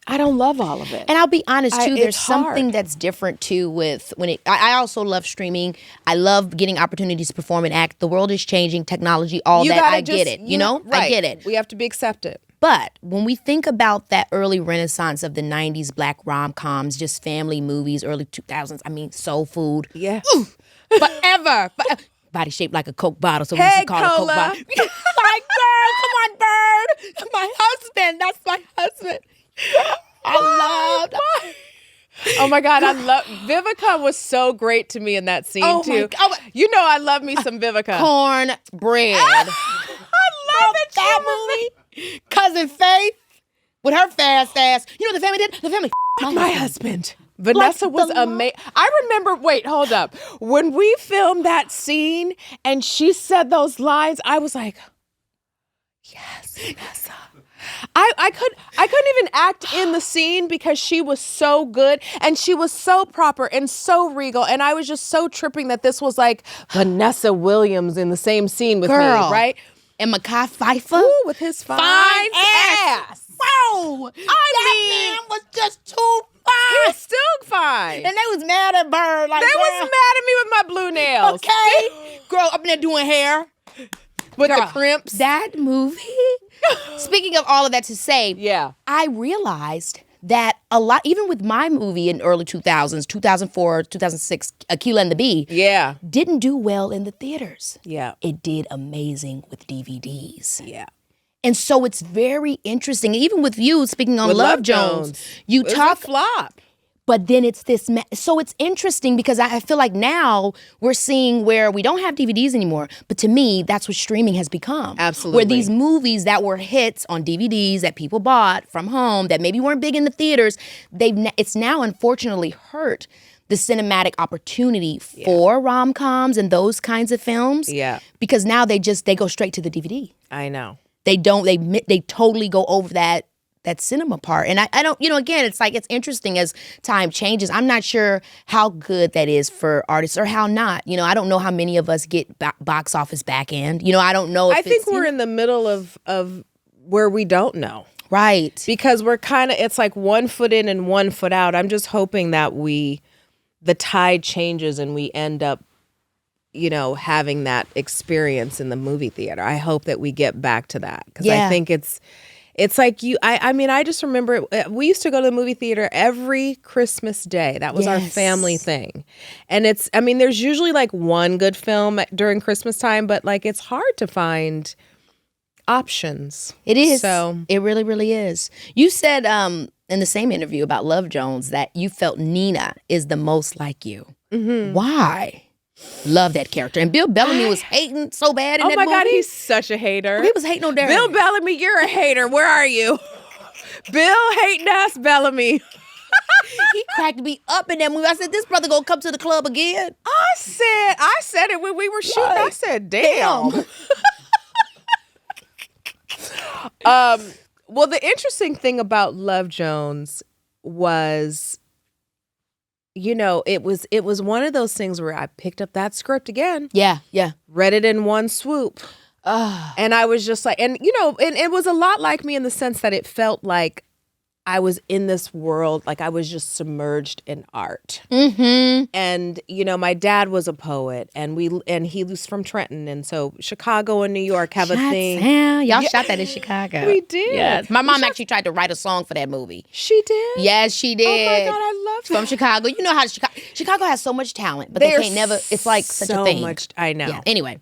I don't love all of it. And I'll be honest too, there's it's hard. something that's different too with I also love streaming. I love getting opportunities to perform and act. The world is changing, technology, all that. I get it. You know? Right. I get it. We have to be accepted. But when we think about that early renaissance of the 90s black rom-coms, just family movies, early 2000s, I mean, soul food. Yeah. Ooh, forever. Body shaped like a Coke bottle, so we used to call it Coke bottle. Like, Bird, come on, Bird. My husband, that's my husband. Oh my God, Vivica was so great to me in that scene too. You know I love me some Vivica. Cornbread. I love that movie. Cousin Faith with her fast ass. You know what the family did? The family my husband. Vanessa was amazing. I remember, wait, hold up. When we filmed that scene and she said those lines, I was like, yes, Vanessa. I couldn't even act in the scene because she was so good and she was so proper and so regal, and I was just so tripping that this was like Vanessa Williams in the same scene with me, right? And Mekhi Phifer. Ooh, with his fine ass. Wow. That man was just too fine. He was still fine. And they was mad at Bird. Like, they was mad at me with my blue nails. Okay. Girl up in there doing hair. With the crimps. That movie. Speaking of all of that to say, yeah, I realized that a lot, even with my movie in early 2000s, 2004, 2006, Akeelah and the Bee, didn't do well in the theaters. Yeah. It did amazing with DVDs. Yeah. And so it's very interesting. Even with you, speaking on Love Jones, you talk flop. But then it's this, so it's interesting because I feel like now we're seeing where we don't have DVDs anymore. But to me, that's what streaming has become. Absolutely. Where these movies that were hits on DVDs that people bought from home that maybe weren't big in the theaters, it's now unfortunately hurt the cinematic opportunity for rom-coms and those kinds of films. Yeah. Because now they go straight to the DVD. I know. They totally go over that cinema part. And I don't, again, it's like, it's interesting as time changes. I'm not sure how good that is for artists or how not. I don't know how many of us get box office back end. I don't know if I think we're in the middle of where we don't know. Right. Because we're it's like 1 foot in and 1 foot out. I'm just hoping that the tide changes and we end up, having that experience in the movie theater. I hope that we get back to that. Because I think it's like I just remember we used to go to the movie theater every Christmas day. That was our family thing. And there's usually like one good film during Christmas time, but like it's hard to find options. It is. So it really, really is. You said in the same interview about Love Jones that you felt Nina is the most like you. Mm-hmm. Why? Love that character. And Bill Bellamy was hating so bad in that movie. Oh my God, he's such a hater. He was hating on Darren. Bill Bellamy, you're a hater. Where are you? Bill hating ass Bellamy. He cracked me up in that movie. I said, this brother gonna come to the club again. I said it when we were shooting. Right. I said, damn. Well, the interesting thing about Love Jones was, it was one of those things where I picked up that script again. Yeah. Read it in one swoop. And I was just like, and it was a lot like me in the sense that it felt like I was in this world, like I was just submerged in art. Mm-hmm. And, my dad was a poet and he was from Trenton. And so Chicago and New York have a thing. Yeah, y'all shot that in Chicago. We did. Yes. My mom actually tried to write a song for that movie. She did? Yes, she did. Oh my God, I love that. From Chicago. You know how Chicago has so much talent, but they can't never, it's like such a thing. I know. Yeah. Anyway.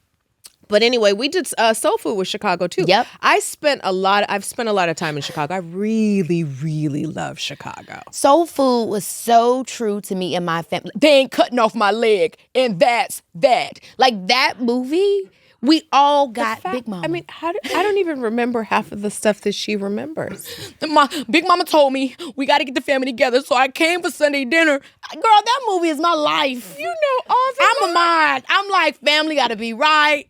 But anyway, we did soul food with Chicago too. Yep. I've spent a lot of time in Chicago. I really, really love Chicago. Soul food was so true to me and my family. They ain't cutting off my leg, and that's that. Like that movie, we all got Big Mama. I mean, I don't even remember half of the stuff that she remembers. My Big Mama told me we got to get the family together, so I came for Sunday dinner. Girl, that movie is my life. You know all the I'm a mind. I'm like, family got to be right.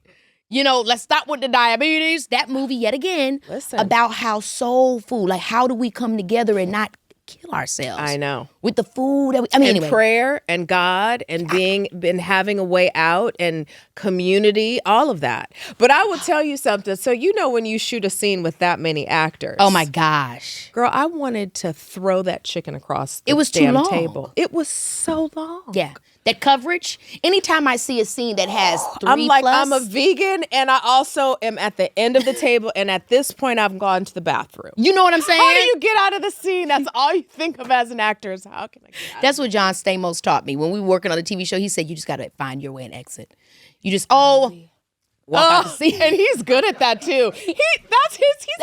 You know, let's stop with the diabetes. That movie, yet again, about how soul food, like how do we come together and not kill ourselves? I know. With the food. Anyway. Prayer and God and having a way out and community, all of that. But I will tell you something. So when you shoot a scene with that many actors. Oh my gosh. Girl, I wanted to throw that chicken across the it was damn too long. table. It was so long. Yeah. That coverage, anytime I see a scene that has 3+. I'm like, I'm a vegan and I also am at the end of the table. And at this point, I've gone to the bathroom. You know what I'm saying? How do you get out of the scene? That's all you think of as an actor is how can I get out? That's what John Stamos taught me. When we were working on the TV show, he said, you just got to find your way and exit. You just, walk out the scene. And he's good at that too. He's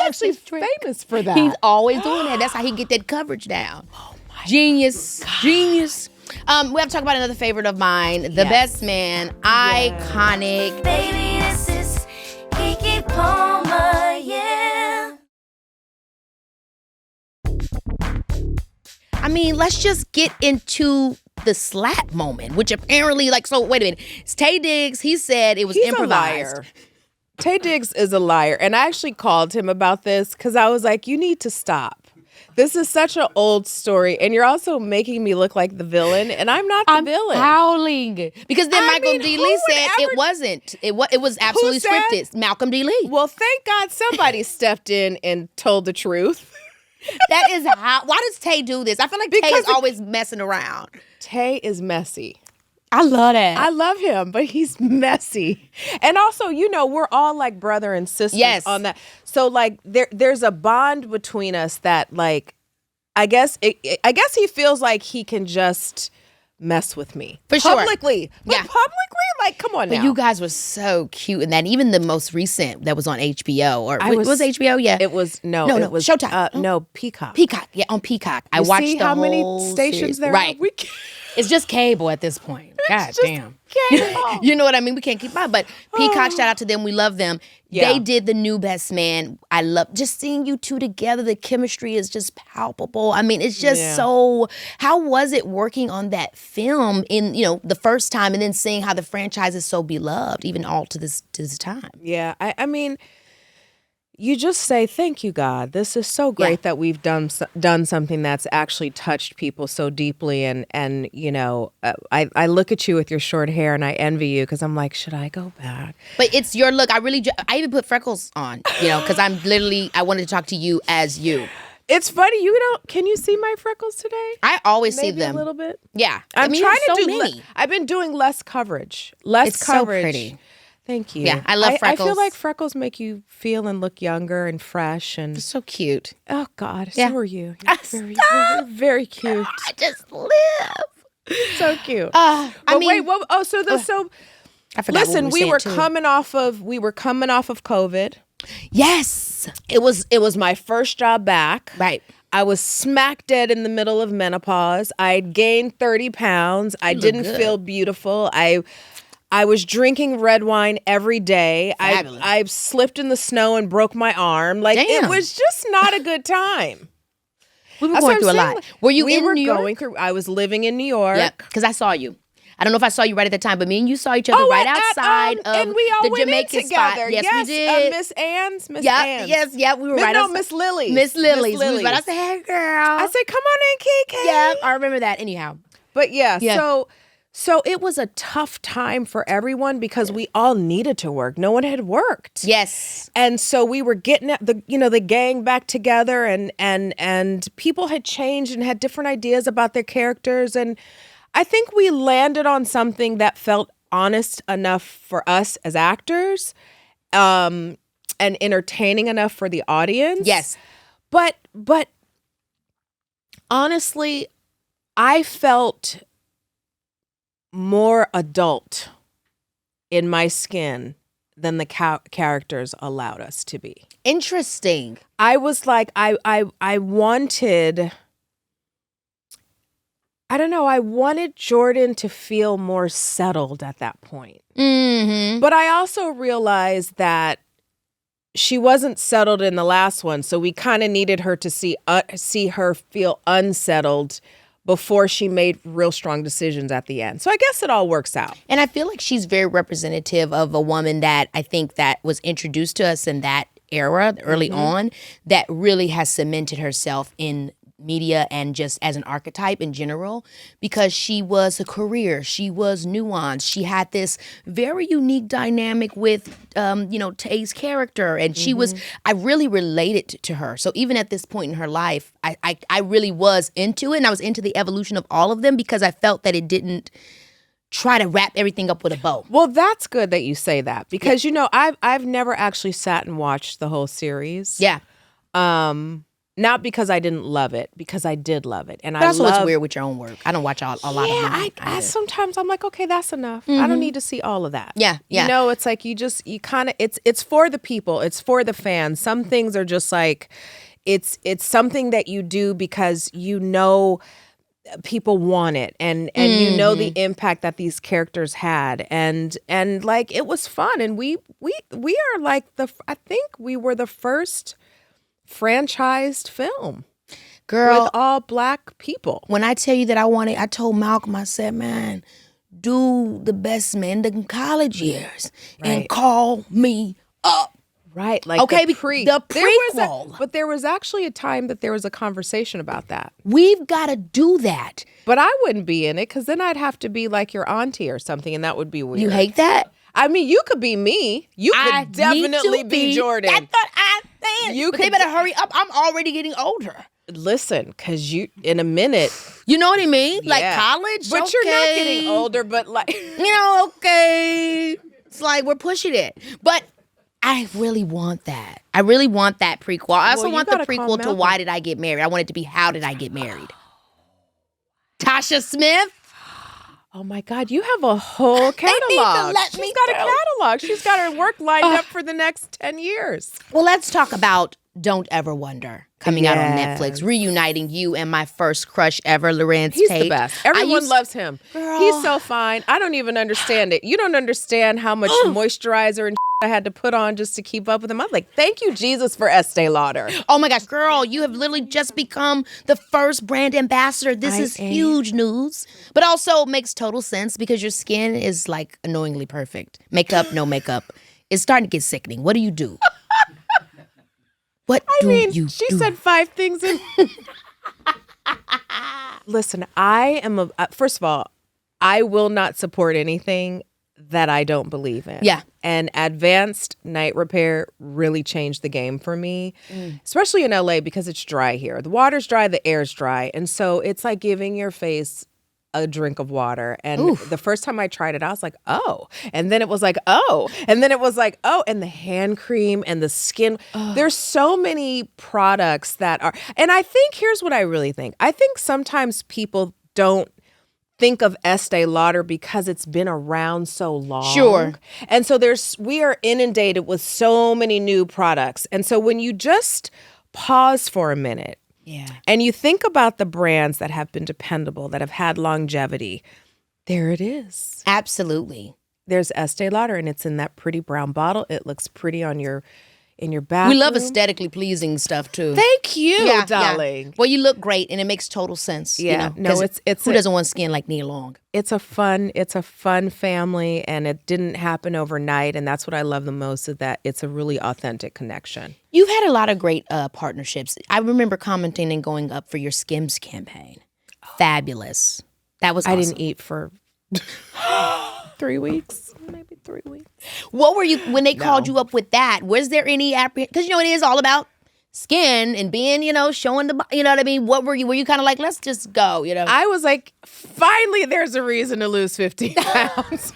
actually famous for that. He's always doing that. That's how he get that coverage down. Oh my Genius. God. Genius. We have to talk about another favorite of mine, The Best Man, iconic. Baby, this is Keke Palmer, yeah. I mean, let's just get into the slap moment, which apparently, so wait a minute. It's Taye Diggs, he said it was improvised. A liar. Taye Diggs is a liar. And I actually called him about this because I was like, you need to stop. This is such an old story, and you're also making me look like the villain, and I'm not the villain. I'm howling. Because then Michael D. Lee said it wasn't. It was absolutely scripted. Malcolm D. Lee. Well, thank God somebody stepped in and told the truth. That is how. Why does Taye do this? I feel like Taye is always messing around. Taye is messy. I love that. I love him, but he's messy. And also, we're all like brother and sister on that. So there's a bond between us that I guess he feels like he can just mess with me. For sure. Publicly. But publicly, come on now. But you guys were so cute in that. Even the most recent that was on HBO. Was HBO? Yeah. It was, no. No, it was Showtime. No, Peacock. Peacock. Yeah, on Peacock. I watched the how whole many stations series. there right. are? It's just cable at this point. God damn. Cable. You know what I mean? We can't keep up. But Peacock, shout out to them. We love them. Yeah. They did the new Best Man. I love just seeing you two together. The chemistry is just palpable. I mean, it's just so. How was it working on that film in the first time, and then seeing how the franchise is so beloved, even all to this time? Yeah, I mean, you just say, thank you, God. This is so great that we've done something that's actually touched people so deeply. And I look at you with your short hair and I envy you because I'm like, should I go back? But it's your look. I even put freckles on, because I wanted to talk to you as you. It's funny. Can you see my freckles today? I always see them. A little bit. Yeah. I'm trying to do many. I've been doing less coverage. It's coverage. So pretty. Thank you. Yeah, I love freckles. I feel like freckles make you feel and look younger and fresh and it's so cute. Oh God, yeah. So are you. You're very cute. I just live. So cute. I forgot. Listen, we were coming off of COVID. Yes, it was my first job back. Right. I was smack dead in the middle of menopause. I'd gained 30 pounds. I didn't feel beautiful. I was drinking red wine every day. I slipped in the snow and broke my arm. It was just not a good time. We were going through a lot. Were you in New York? I was living in New York. Yeah, because I saw you. I don't know if I saw you right at the time, but me and you saw each other right outside of and we all the went Jamaican in together. spot. Yes, we did. Miss Ann's. Miss Ann's. Yes, we were right outside. No, Miss Lily's. Miss Lily's. We was right. I said, hey, girl. I said, come on in, Keke. Yeah, I remember that. Anyhow. But So it was a tough time for everyone because we all needed to work. No one had worked. Yes. And so we were getting the gang back together and people had changed and had different ideas about their characters. And I think we landed on something that felt honest enough for us as actors and entertaining enough for the audience. Yes. But honestly, I felt more adult in my skin than the characters allowed us to be. Interesting. I was like, I wanted, I don't know, I wanted Jordan to feel more settled at that point. Mm-hmm. But I also realized that she wasn't settled in the last one, so we kind of needed her to see her feel unsettled before she made real strong decisions at the end. So I guess it all works out. And I feel like she's very representative of a woman that I think that was introduced to us in that era early on that really has cemented herself in media and just as an archetype in general, because she was a career, she was nuanced, she had this very unique dynamic with Tay's character, and she was, I really related to her. So even at this point in her life, I really was into it, and I was into the evolution of all of them because I felt that it didn't try to wrap everything up with a bow. Well, that's good that you say that, because I've never actually sat and watched the whole series. Yeah. Not because I didn't love it, because I did love it. And But also it's weird with your own work. I don't watch a lot of mine. I sometimes I'm like, okay, that's enough. I don't need to see all of that. Yeah. It's like you kind of, it's for the people. It's for the fans. Some things are just like, it's something that you do because people want it, and the impact that these characters had, and like it was fun, and we are like I think we were the first franchised film, girl, with all Black people. When I tell you that I told Malcolm, I said, man, do the best man in college years and call me up. Right, like okay, the prequel. But there was actually a time that there was a conversation about that. We've got to do that. But I wouldn't be in it, because then I'd have to be like your auntie or something, and that would be weird. You hate that? I mean, you could be me. You could definitely be Jordan. That's what I'm saying. But they better hurry up. I'm already getting older. Listen, because in a minute. You know what I mean? Like Yeah. college, But you're not getting older, but like. Okay. It's like we're pushing it. But I really want that. I really want that prequel. I also want the prequel to Why Did I Get Married? I want it to be How Did I Get Married? Tasha Smith? Oh my God, you have a whole catalog. She's got a catalog. She's got her work lined up for the next 10 years. Well, let's talk about Don't Ever Wonder, coming out on Netflix, reuniting you and my first crush ever, Lorenz He's Tate. the best. Everyone loves him. Girl. He's so fine. I don't even understand it. You don't understand how much moisturizer and I had to put on just to keep up with him. I'm like, thank you, Jesus, for Estee Lauder. Oh my gosh, girl, you have literally just become the first brand ambassador. This is huge news. But also makes total sense because your skin is like annoyingly perfect. Makeup, no makeup. It's starting to get sickening. What do you do? She said 5 things in. Listen, I am first of all, I will not support anything that I don't believe in. Yeah. And advanced night repair really changed the game for me, especially in LA because it's dry here. The water's dry, the air's dry. And so it's like giving your face a drink of water. And the first time I tried it, I was like, oh. And then it was like, oh. And then it was like, oh. And the hand cream and the skin. There's so many products that are. And I think here's what I really think. I think sometimes people don't think of Estee Lauder because it's been around so long. Sure. And so we are inundated with so many new products. And so when you just pause for a minute and you think about the brands that have been dependable, that have had longevity, there it is. Absolutely. There's Estee Lauder, and it's in that pretty brown bottle. It looks pretty in your bathroom. We love aesthetically pleasing stuff too. Thank you, darling. Yeah. Well, you look great, and it makes total sense. Yeah, you know, no, it's who doesn't want skin like Nia Long? It's a fun family, and it didn't happen overnight, and that's what I love the most, is that it's a really authentic connection. You've had a lot of great partnerships. I remember commenting and going up for your Skims campaign. Fabulous. That was awesome. I didn't eat for 3 weeks, maybe 3 weeks. What were you, when they called you up with that, was there any apprehension? Because, it is all about skin and being, showing the, you know what I mean? What were you kind of like, let's just go, I was like, finally there's a reason to lose 15 pounds.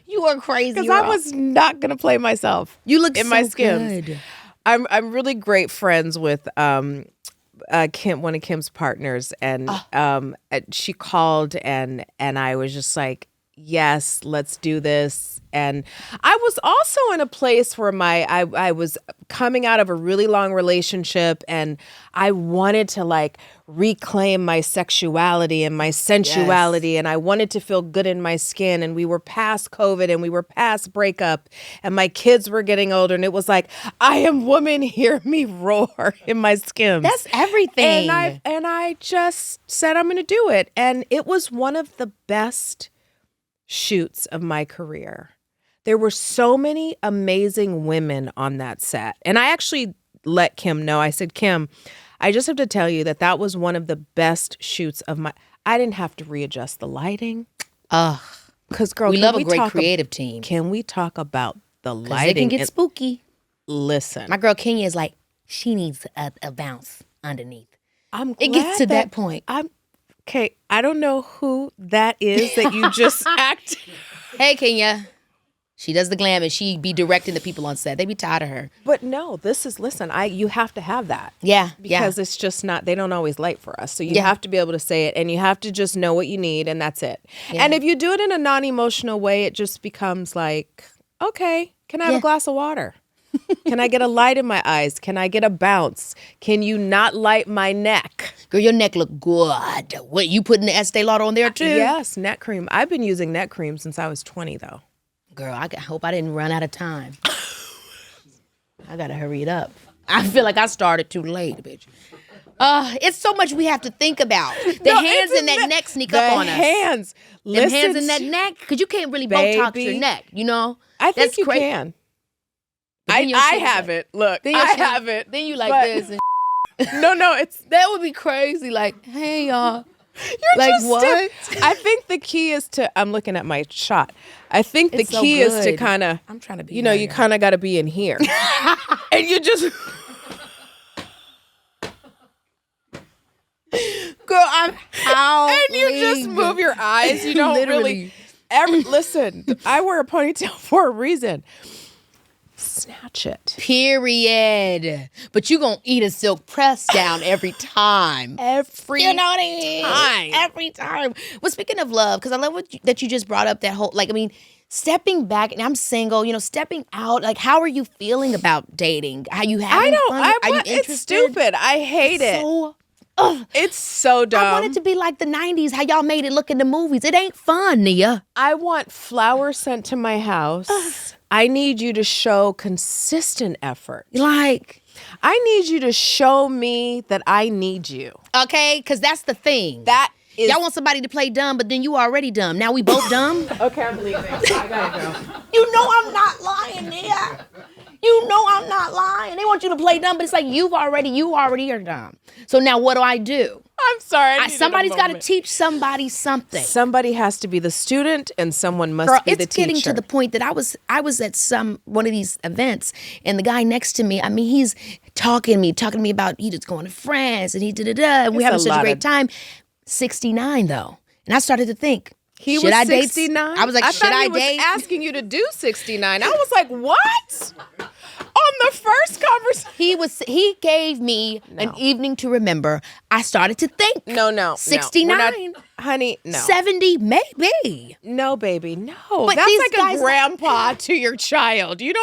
You are crazy. Because I was not going to play myself. You look in so my Skims. good. I'm really great friends with Kim, one of Kim's partners, and she called and I was just like, yes, let's do this. And I was also in a place where I was coming out of a really long relationship, and I wanted to like reclaim my sexuality and my sensuality, and I wanted to feel good in my skin. And we were past COVID, and we were past breakup, and my kids were getting older, and it was like, I am woman, hear me roar in my skin. That's everything. And I just said I'm going to do it, and it was one of the best shoots of my career. There were so many amazing women on that set. And I actually let Kim know. I said, Kim, I just have to tell you that was one of the best shoots of my... I didn't have to readjust the lighting. Because, girl, we love a great creative team. Can we talk about the lighting? It can get spooky. Listen. My girl Kenya is like, she needs a bounce underneath. I'm glad it gets to that point. Okay, I don't know who that is that you just acted. Hey, Kenya. She does the glam and she be directing the people on set. They be tired of her. But no, you have to have that. Yeah. Because it's just not, they don't always light for us. So you have to be able to say it, and you have to just know what you need, and that's it. Yeah. And if you do it in a non-emotional way, it just becomes like, okay, can I have a glass of water? Can I get a light in my eyes? Can I get a bounce? Can you not light my neck? Girl, your neck look good. What, you putting the Estee Lauder on there too? Yes, neck cream. I've been using neck cream since I was 20 though. Girl, I hope I didn't run out of time. I gotta hurry it up. I feel like I started too late, bitch. It's so much we have to think about. The hands in that neck sneak up on us. Hands. Them hands in that neck, because you can't really Botox your neck, you know? I think you can. I haven't. Look, I haven't. Then you like this. And No, that would be crazy. Like, hey, y'all. You're like, just what? I think the key is to, I'm looking at my shot. I think the key is to kind of, I'm trying to be, you kind of got to be in here. And you just. Girl, I'm howling. And you just move your eyes. You don't really. Listen, I wear a ponytail for a reason. Snatch it. Period. But you gonna eat a silk press down every time. You know what I mean? Every time. Well, speaking of love, because I love that you just brought up that whole, like, I mean, stepping back, and I'm single, stepping out, like, how are you feeling about dating? How you having fun? Are you interested? It's stupid. I hate it. It's so dumb. I want it to be like the 90's, how y'all made it look in the movies. It ain't fun, Nia. I want flowers sent to my house. I need you to show consistent effort. Like, I need you to show me that I need you. Okay, because that's the thing. Y'all want somebody to play dumb, but then you already dumb. Now we both dumb? Okay, I'm leaving. I gotta go. You know I'm not lying, Nia. You know I'm not lying. They want you to play dumb, but it's like you already are dumb. So now what do? I'm sorry. Somebody's got to teach somebody something. Somebody has to be the student, and someone must be the teacher. It's getting to the point that I was at one of these events, and the guy next to me, I mean, he's talking to me about he just going to France, and he and we're having such a great time. 69 though, and I started to think. He was 69? I was like, should I date? He was asking you to do 69. I was like, what? On the first conversation. He gave me an evening to remember. I started to think. No. 69. Honey, no. 70, maybe. No, baby, no. But that's like a grandpa to your child. You're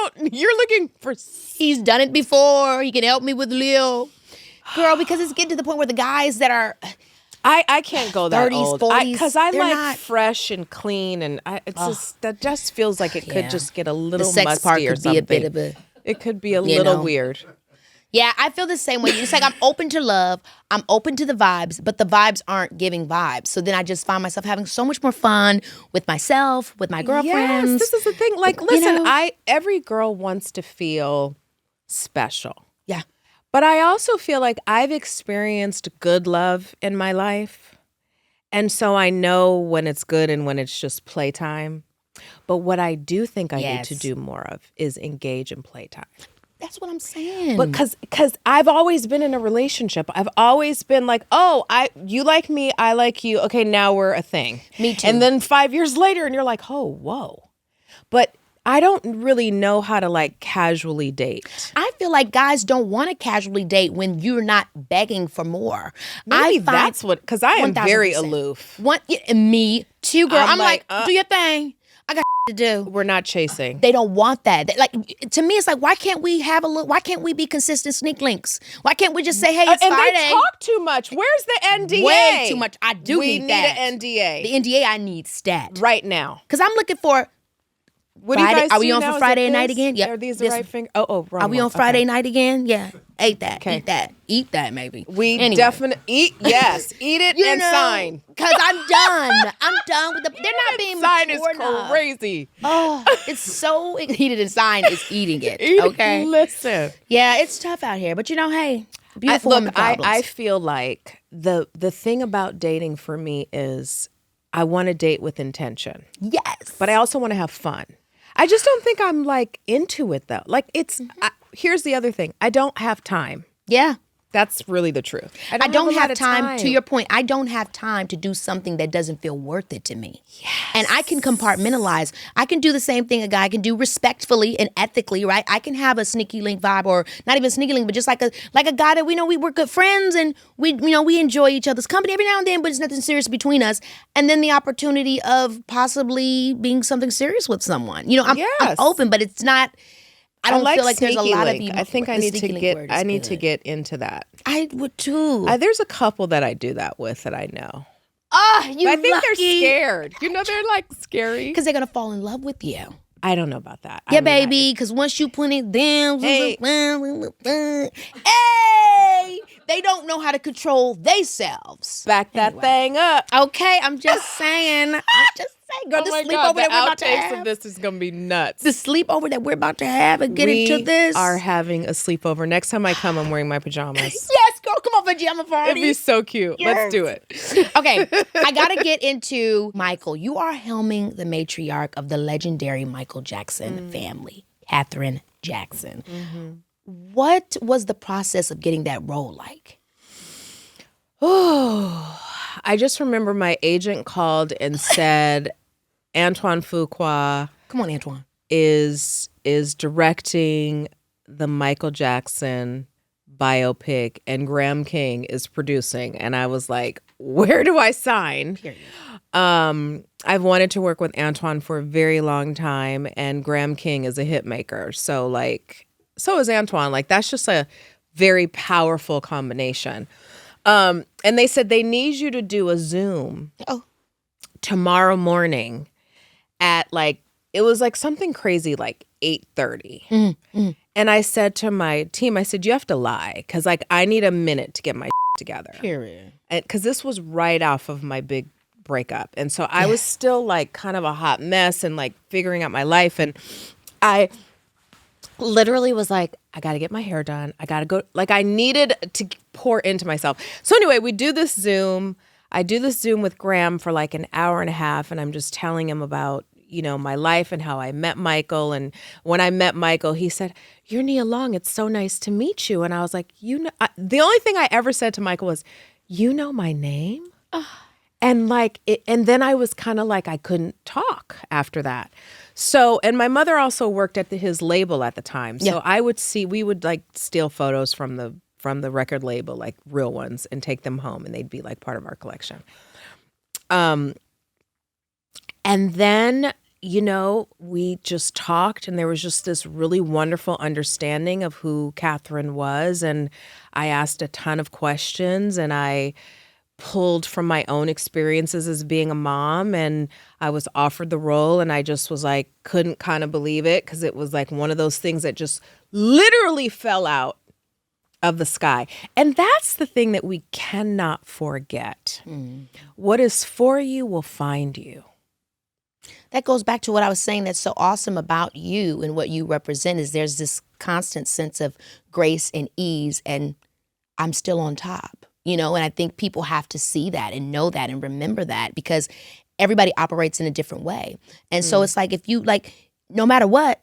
looking for. He's done it before. He can help me with Leo. Girl, because it's getting to the point where the guys that are. I can't go that 30s, old. 40s. Because I like fresh and clean, and that just feels like it could just get a little musty or something. The sex part could be a bit of a. It could be a little weird. Yeah, I feel the same way. It's like I'm open to love. I'm open to the vibes, but the vibes aren't giving vibes. So then I just find myself having so much more fun with myself, with my girlfriends. Yes, this is the thing. Like, listen, every girl wants to feel special. Yeah. But I also feel like I've experienced good love in my life. And so I know when it's good and when it's just playtime. But what I do think I need to do more of is engage in playtime. That's what I'm saying. But because I've always been in a relationship. I've always been like, you like me, I like you. Okay, now we're a thing. Me too. And then 5 years later, and you're like, oh, whoa. But I don't really know how to like casually date. I feel like guys don't want to casually date when you're not begging for more. Maybe that's what, because I am very 1000%. aloof. Me too, girl. I'm like, like, do your thing. I got to do. We're not chasing. They don't want that. Like, to me, it's like, why can't we have a look? Why can't we be consistent sneak links? Why can't we just say, hey, it's and Friday? they talk too much. Where's the NDA? Way too much. I do we need that. an NDA. The NDA I need stat. Right now. Because I'm looking for What Friday. do you guys Are we do on now? for Is Friday it night this? again? Yeah. Are these the right finger? Oh, wrong Are we one. on Friday Okay. night again? Yeah. Ate that. Okay. Eat that. Eat that, maybe. We Anyway. definitely eat. Yes, eat it and sign. Because I'm done. I'm done with the. They're not being Sign is mature enough. crazy. Oh, it's so eat it and sign is eating it. Eat it. Okay. Listen. Yeah, it's tough out here, but hey, beautiful women problems. I feel like the thing about dating for me is I want to date with intention. Yes, But I also want to have fun. I just don't think I'm like into it though. Like here's the other thing. I don't have time. yeah. That's really the truth. I don't a lot have of time. To your point, I don't have time to do something that doesn't feel worth it to me. Yes. And I can compartmentalize. I can do the same thing a guy can do respectfully and ethically, right? I can have a sneaky link vibe, or not even sneaky link, but just like a guy that we know we're good friends and we enjoy each other's company every now and then, but it's nothing serious between us. And then the opportunity of possibly being something serious with someone. I'm open, but it's not. I don't feel like there's a lot of people. I think I need to get into that. I would too. There's a couple that I do that with that I know. You But I think lucky. they're scared. They're like scary. Because they're going to fall in love with you. I don't know about that. Yeah, baby, because once you put it down, Hey. hey, they don't know how to control themselves. Back that thing up. Okay, I'm just saying. Girl, the sleepover that we're about to outtakes have. of this is going to be nuts. The sleepover that we're about to have and get into this. We are having a sleepover. Next time I come, I'm wearing my pajamas. Yes, girl, come on, pajama party. It'd be so cute. Yes. Let's do it. Okay, I gotta get into Michael. You are helming the matriarch of the legendary Michael Jackson family, Katherine Jackson. What was the process of getting that role like? Oh, I just remember my agent called and said, Antoine Fuqua Come on, Antoine. is directing the Michael Jackson biopic and Graham King is producing. And I was like, where do I sign? Period. I've wanted to work with Antoine for a very long time, and Graham King is a hit maker. So is Antoine. Like, that's just a very powerful combination. And they said they need you to do a Zoom tomorrow morning at it was like something crazy, like 8:30. And I said to my team, I said, you have to lie, because I need a minute to get my together. Period. Because this was right off of my big breakup. And so I was still kind of a hot mess and figuring out my life. And I literally was like, I got to get my hair done. I got to go. I needed to pour into myself. So anyway, we do this Zoom. I do this Zoom with Graham for an hour and a half. And I'm just telling him about, my life and how I met Michael. And when I met Michael, he said, you're Nia Long. It's so nice to meet you. And I was like, the only thing I ever said to Michael was, you know my name? And and then I was kind of I couldn't talk after that. So, and my mother also worked at his label at the time. So we would steal photos from the record label, real ones, and take them home, and they'd be part of our collection. And then, we just talked, and there was just this really wonderful understanding of who Katherine was. And I asked a ton of questions, and I pulled from my own experiences as being a mom, and I was offered the role, and I just was couldn't kind of believe it, because it was one of those things that just literally fell out of the sky. And that's the thing that we cannot forget. What is for you will find you. That goes back to what I was saying that's so awesome about you and what you represent is there's this constant sense of grace and ease, and I'm still on top, and I think people have to see that and know that and remember that, because everybody operates in a different way. And so it's if you no matter what,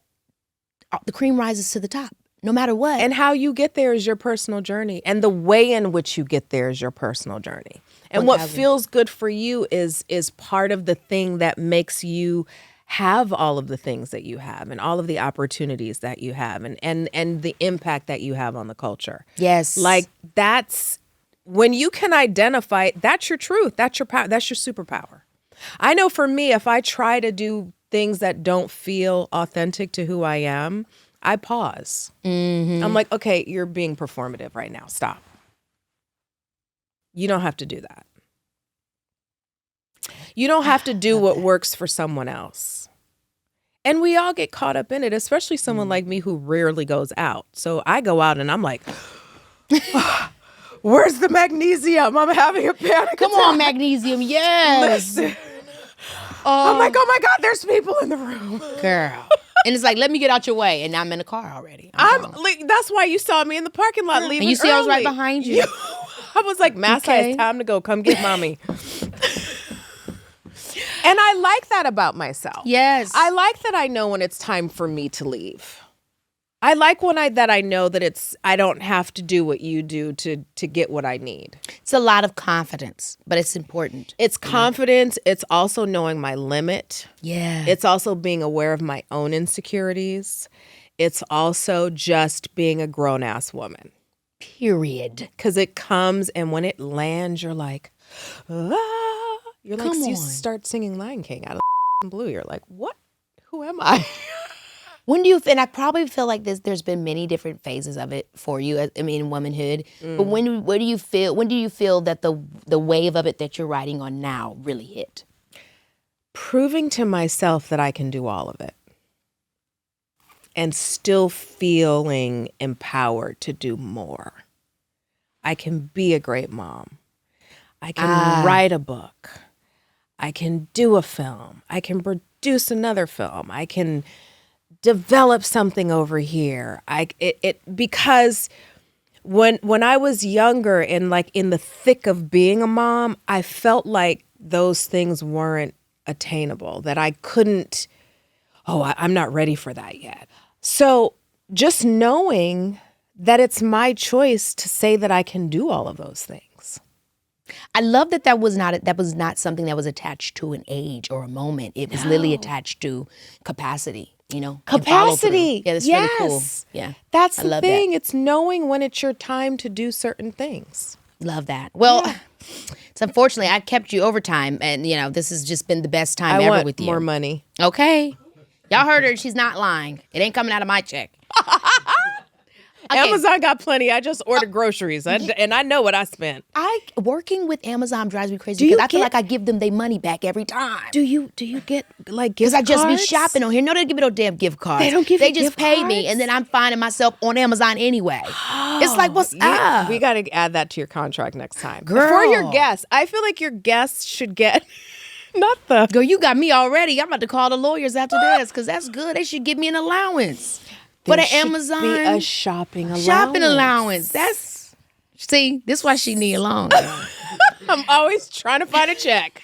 the cream rises to the top. No matter what. And how you get there is your personal journey. And the way in which you get there is your personal journey. And what feels good for you is part of the thing that makes you have all of the things that you have and all of the opportunities that you have and the impact that you have on the culture. Yes. Like that's when you can identify, that's your truth. That's your power. That's your superpower. I know for me, if I try to do things that don't feel authentic to who I am, I pause. I'm like, okay, you're being performative right now. Stop. You don't have to do that. You don't have to do what works for someone else. And we all get caught up in it, especially someone like me who rarely goes out. So I go out and I'm like, where's the magnesium? I'm having a panic Come attack. on, magnesium. Yes. Listen. I'm like, oh my God, there's people in the room. Girl. And it's like, let me get out your way. And I'm in the car already. I'm like, that's why you saw me in the parking lot leaving And you see I was right early. behind you. I was like, Massa, Okay. it's time to go. Come get mommy. And I like that about myself. Yes. I like that I know when it's time for me to leave. I like when I know that I don't have to do what you do to get what I need. It's a lot of confidence, but it's important. It's confidence. It's also knowing my limit. Yeah. It's also being aware of my own insecurities. It's also just being a grown-ass woman. Period. Because it comes, and when it lands, you're like, ah. You're like, Come you on. start singing Lion King out of blue. You're like, what? Who am I? When do you, and I probably feel like there's been many different phases of it for you, in womanhood. But when do you feel that the wave of it that you're riding on now really hit? Proving to myself that I can do all of it. And still feeling empowered to do more. I can be a great mom. I can write a book. I can do a film. I can produce another film. I can develop something over here. Because when I was younger and like in the thick of being a mom, I felt like those things weren't attainable, that I couldn't, I'm not ready for that yet. So just knowing that it's my choice to say that I can do all of those things. I love that was not something that was attached to an age or a moment. It was literally attached to capacity, and follow through. Capacity. Yeah, that's yes. really cool. Yeah. That's I the love thing. that. It's knowing when it's your time to do certain things. Love that. Well, it's unfortunately I kept you overtime, and this has just been the best time I ever want with you. more money. Okay. Y'all heard her. She's not lying. It ain't coming out of my check. Okay. Amazon got plenty. I just ordered groceries, and I know what I spent. Working with Amazon drives me crazy because I feel like I give them their money back every time. Do you get like gift Because I just be cards? shopping on here. No, they don't give me no damn gift cards. They don't give They you just gift pay me, cards? and then I'm finding myself on Amazon anyway. It's like, what's up? We got to add that to your contract next time. Girl. For your guests, I feel like your guests should get not the. Girl, you got me already. I'm about to call the lawyers after this because that's good. They should give me an allowance. For the should Amazon. be a shopping allowance. Shopping allowance. See, this is why she Nia Long. I'm always trying to find a check.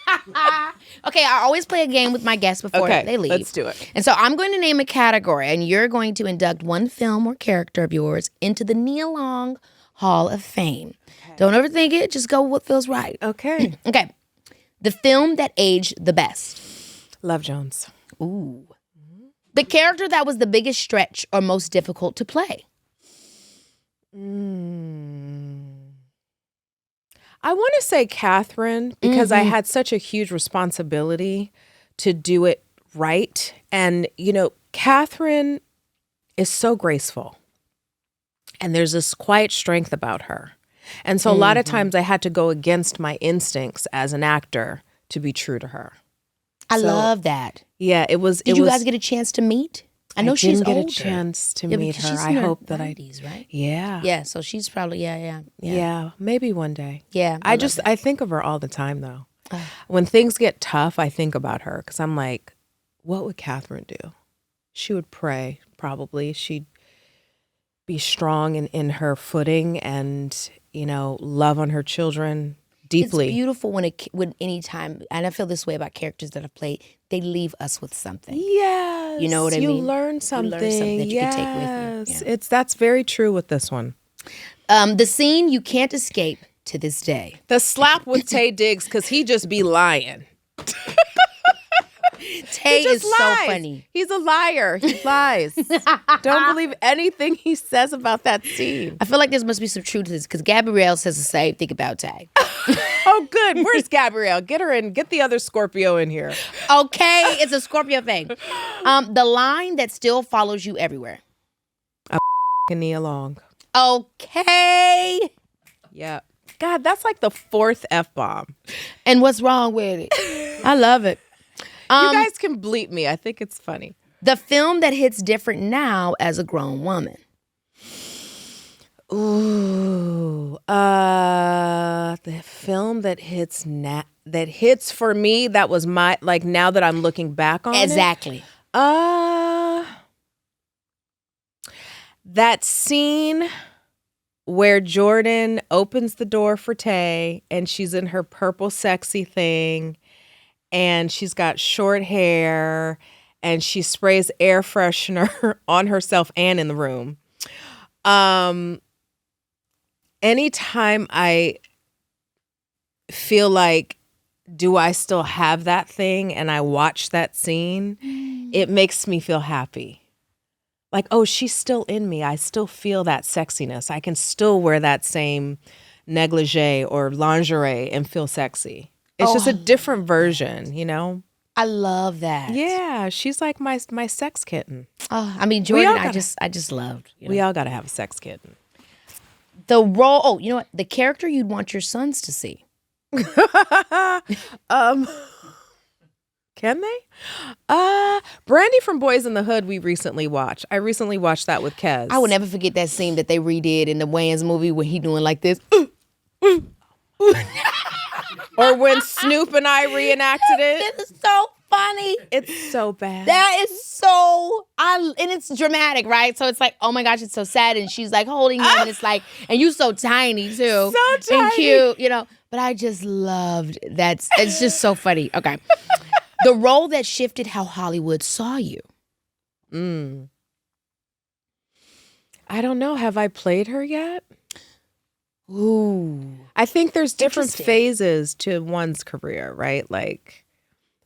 Okay, I always play a game with my guests before they leave. Let's do it. And so I'm going to name a category, and you're going to induct one film or character of yours into the Nia Long Hall of Fame. Okay. Don't overthink it. Just go with what feels right. Okay. Okay. The film that aged the best. Love Jones. Ooh. The character that was the biggest stretch or most difficult to play. I want to say Catherine because I had such a huge responsibility to do it right. And, Catherine is so graceful. And there's this quiet strength about her. And so a lot of times I had to go against my instincts as an actor to be true to her. I love that. Yeah, it was. Did you guys get a chance to meet? I know she's didn't get older. a chance to Yeah, meet because her. she's I in her hope that 90's, right? Yeah. Yeah, so she's probably, Yeah, maybe one day. Yeah, I think of her all the time, though. When things get tough, I think about her because I'm like, what would Catherine do? She would pray, probably. She'd be strong in her footing and, love on her children deeply. It's beautiful when any time, and I feel this way about characters that I've played, they leave us with something. Yes. You know what I mean? You learn something. that you can take with you. Yeah. That's very true with this one. The scene you can't escape to this day. The slap with Tay Diggs because he just be lying. Tay just is so lies. funny. He's a liar. He lies. Don't believe anything he says about that scene. I feel like there must be some truth to this because Gabrielle says the same thing about Tay. Oh, good. Where's Gabrielle? Get her in. Get the other Scorpio in here. Okay, it's a Scorpio thing. The line that still follows you everywhere. Nia Long. Okay. Yeah. God, that's like the 4th F-bomb. And what's wrong with it? I love it. You guys can bleep me. I think it's funny. The film that hits different now as a grown woman. Ooh, the film that hits for me. That was my now that I'm looking back on Exactly. it. That scene where Jordan opens the door for Tay and she's in her purple sexy thing and she's got short hair and she sprays air freshener on herself and in the room. Anytime I feel like, do I still have that thing and I watch that scene, it makes me feel happy. Like, oh, she's still in me. I still feel that sexiness. I can still wear that same negligee or lingerie and feel sexy. It's just a different version, you know? I love that. Yeah, she's like my sex kitten. Oh, I mean, Jordan, I just loved. You know? We all got to have a sex kitten. The role, you know what? The character you'd want your sons to see. Can they? Brandy from Boyz in the Hood we recently watched. I recently watched that with Kez. I would never forget that scene that they redid in the Wayans movie when he doing like this. Or when Snoop and I reenacted it. It's so funny. It's so bad. That is so, and it's dramatic, right? So it's like, oh my gosh, it's so sad. And she's like holding him and it's like, and you so tiny too. So tiny. And cute, you know. But I just loved that. It's just so funny. Okay. The role that shifted how Hollywood saw you. I don't know. Have I played her yet? Ooh. I think there's different Interesting. phases to one's career, right? Like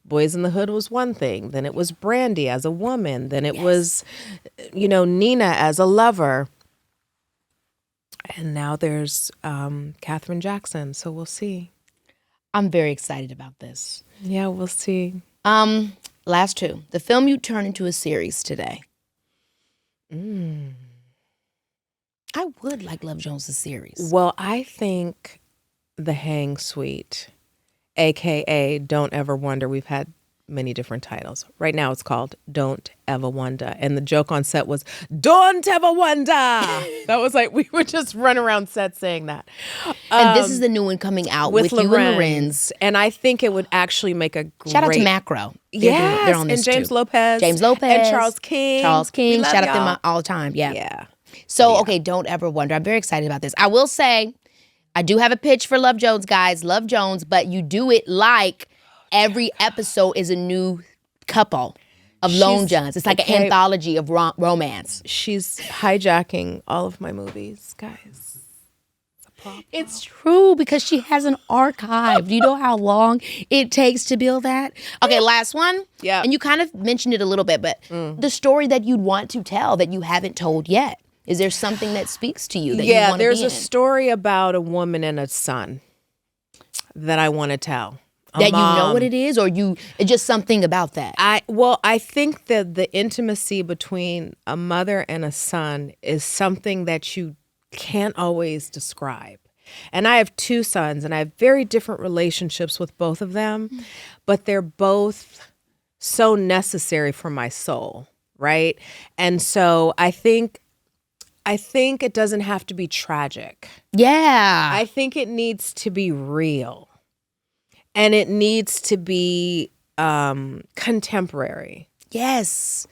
Boyz in the Hood was one thing. Then it was Brandy as a woman. Then it was, Nina as a lover. And now there's Katherine Jackson. So we'll see. I'm very excited about this. Yeah, we'll see. Last two. The film you turn into a series today. I would like Love Jones' series. Well, I think The Hang Suite, a.k.a. Don't Ever Wonder. We've had many different titles. Right now it's called Don't Ever Wonder. And the joke on set was, Don't Ever Wonder. That was like, we would just run around set saying that. And this is the new one coming out with you and Lorenz. And I think it would actually make a great... Shout out to Macro. Yes, they're on this and James too. Lopez. James Lopez. And Charles King. We love Shout out to y'all. them all the time. Yeah. Yeah. So, okay, Don't Ever Wonder. I'm very excited about this. I will say, I do have a pitch for Love Jones, guys. Love Jones, but you do it like every episode is a new couple of Lone Johns. It's like an anthology of romance. She's hijacking all of my movies, guys. It's true because she has an archive. Do you know how long it takes to build that? Okay, last one. Yeah. And you kind of mentioned it a little bit, but the story that you'd want to tell that you haven't told yet. Is there something that speaks to you that you want to be in? Yeah, there's a story about a woman and a son that I want to tell. That you know what it is, or it's just something about that? I think that the intimacy between a mother and a son is something that you can't always describe. And I have two sons, and I have very different relationships with both of them, but they're both so necessary for my soul, right? And so I think it doesn't have to be tragic. Yeah. I think it needs to be real. And it needs to be contemporary. Yes.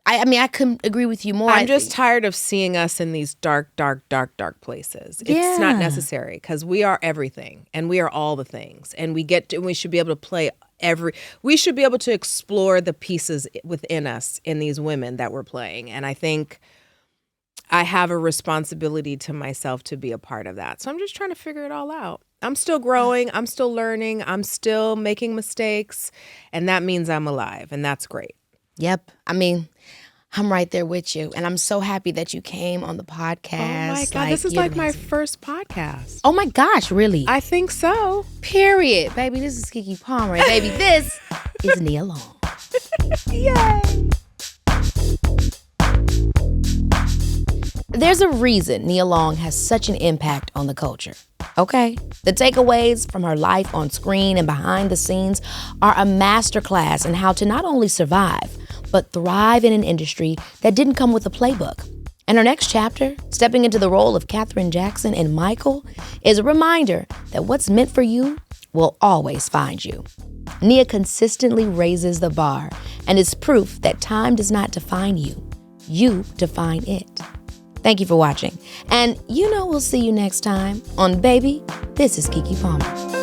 I mean, I couldn't agree with you more. I'm just tired of seeing us in these dark, dark, dark, dark places. It's not necessary because we are everything and we are all the things. And we should be able to play we should be able to explore the pieces within us in these women that we're playing. And I think I have a responsibility to myself to be a part of that. So I'm just trying to figure it all out. I'm still growing. I'm still learning. I'm still making mistakes. And that means I'm alive. And that's great. Yep. I mean, I'm right there with you. And I'm so happy that you came on the podcast. Oh my God. This is you're like my amazing. first podcast. Oh my gosh, really? I think so. Period. Baby, this is Keke Palmer. And baby, this is Nia Long. Yay. There's a reason Nia Long has such an impact on the culture. Okay? The takeaways from her life on screen and behind the scenes are a masterclass in how to not only survive, but thrive in an industry that didn't come with a playbook. And her next chapter, stepping into the role of Katherine Jackson in Michael, is a reminder that what's meant for you will always find you. Nia consistently raises the bar and is proof that time does not define you. You define it. Thank you for watching. And we'll see you next time on Baby, This is Keke Palmer.